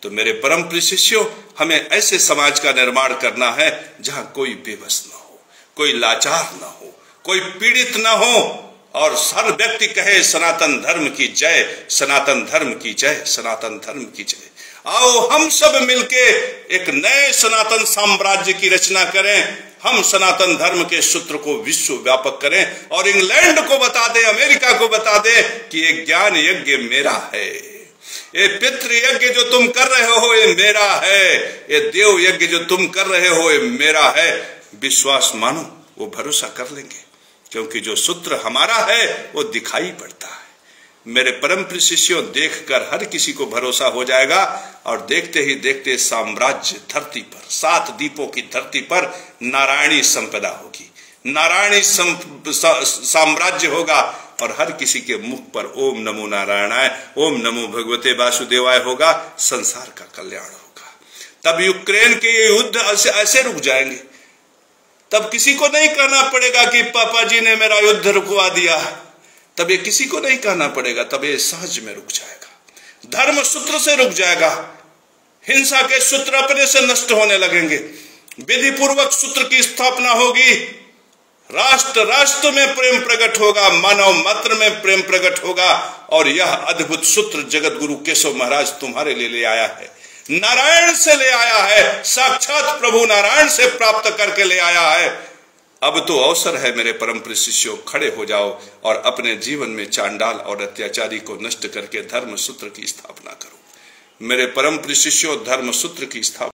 तो मेरे परम प्रिय शिष्यों, हमें ऐसे समाज का निर्माण करना है जहां कोई बेबस न हो, कोई लाचार न हो, कोई पीड़ित न हो, और हर व्यक्ति कहे सनातन धर्म की जय, सनातन धर्म की जय, सनातन धर्म की जय। आओ हम सब मिलके एक नए सनातन साम्राज्य की रचना करें। हम सनातन धर्म के सूत्र को विश्व व्यापक करें और इंग्लैंड को बता दें, अमेरिका को बता दें कि ये ज्ञान यज्ञ मेरा है, ये पितृ यज्ञ जो तुम कर रहे हो ये मेरा है, ये देव यज्ञ जो तुम कर रहे हो ये मेरा है। विश्वास मानो, वो भरोसा कर लेंगे, क्योंकि जो सूत्र हमारा है वो दिखाई पड़ता है। मेरे परम प्रिय शिष्यों, देखकर हर किसी को भरोसा हो जाएगा और देखते ही देखते साम्राज्य धरती पर, 7 दीपों की धरती पर नारायणी संपदा होगी, नारायणी साम्राज्य होगा और हर किसी के मुख पर ओम नमो नारायणाय, ओम नमो भगवते वासुदेवाय होगा। संसार का कल्याण होगा। तब यूक्रेन के युद्ध ऐसे रुक जाएंगे। तब किसी को नहीं कहना पड़ेगा कि पापा जी ने मेरा युद्ध रुकवा दिया। तब ये किसी को नहीं कहना पड़ेगा, तब ये सहज में रुक जाएगा, धर्म सूत्र से रुक जाएगा। हिंसा के सूत्र अपने से नष्ट होने लगेंगे, विधि पूर्वक सूत्र की स्थापना होगी, राष्ट्र राष्ट्र में प्रेम प्रकट होगा, मानव मात्र में प्रेम प्रकट होगा। और यह अद्भुत सूत्र जगत गुरु केशव महाराज तुम्हारे लिए ले आया है, नारायण से ले आया है, साक्षात प्रभु नारायण से प्राप्त करके ले आया है। अब तो अवसर है मेरे परम प्रिय शिष्यों, खड़े हो जाओ और अपने जीवन में चांडाल और अत्याचारी को नष्ट करके धर्म सूत्र की स्थापना करो। मेरे परम प्रिय शिष्यों, धर्म सूत्र की स्थापना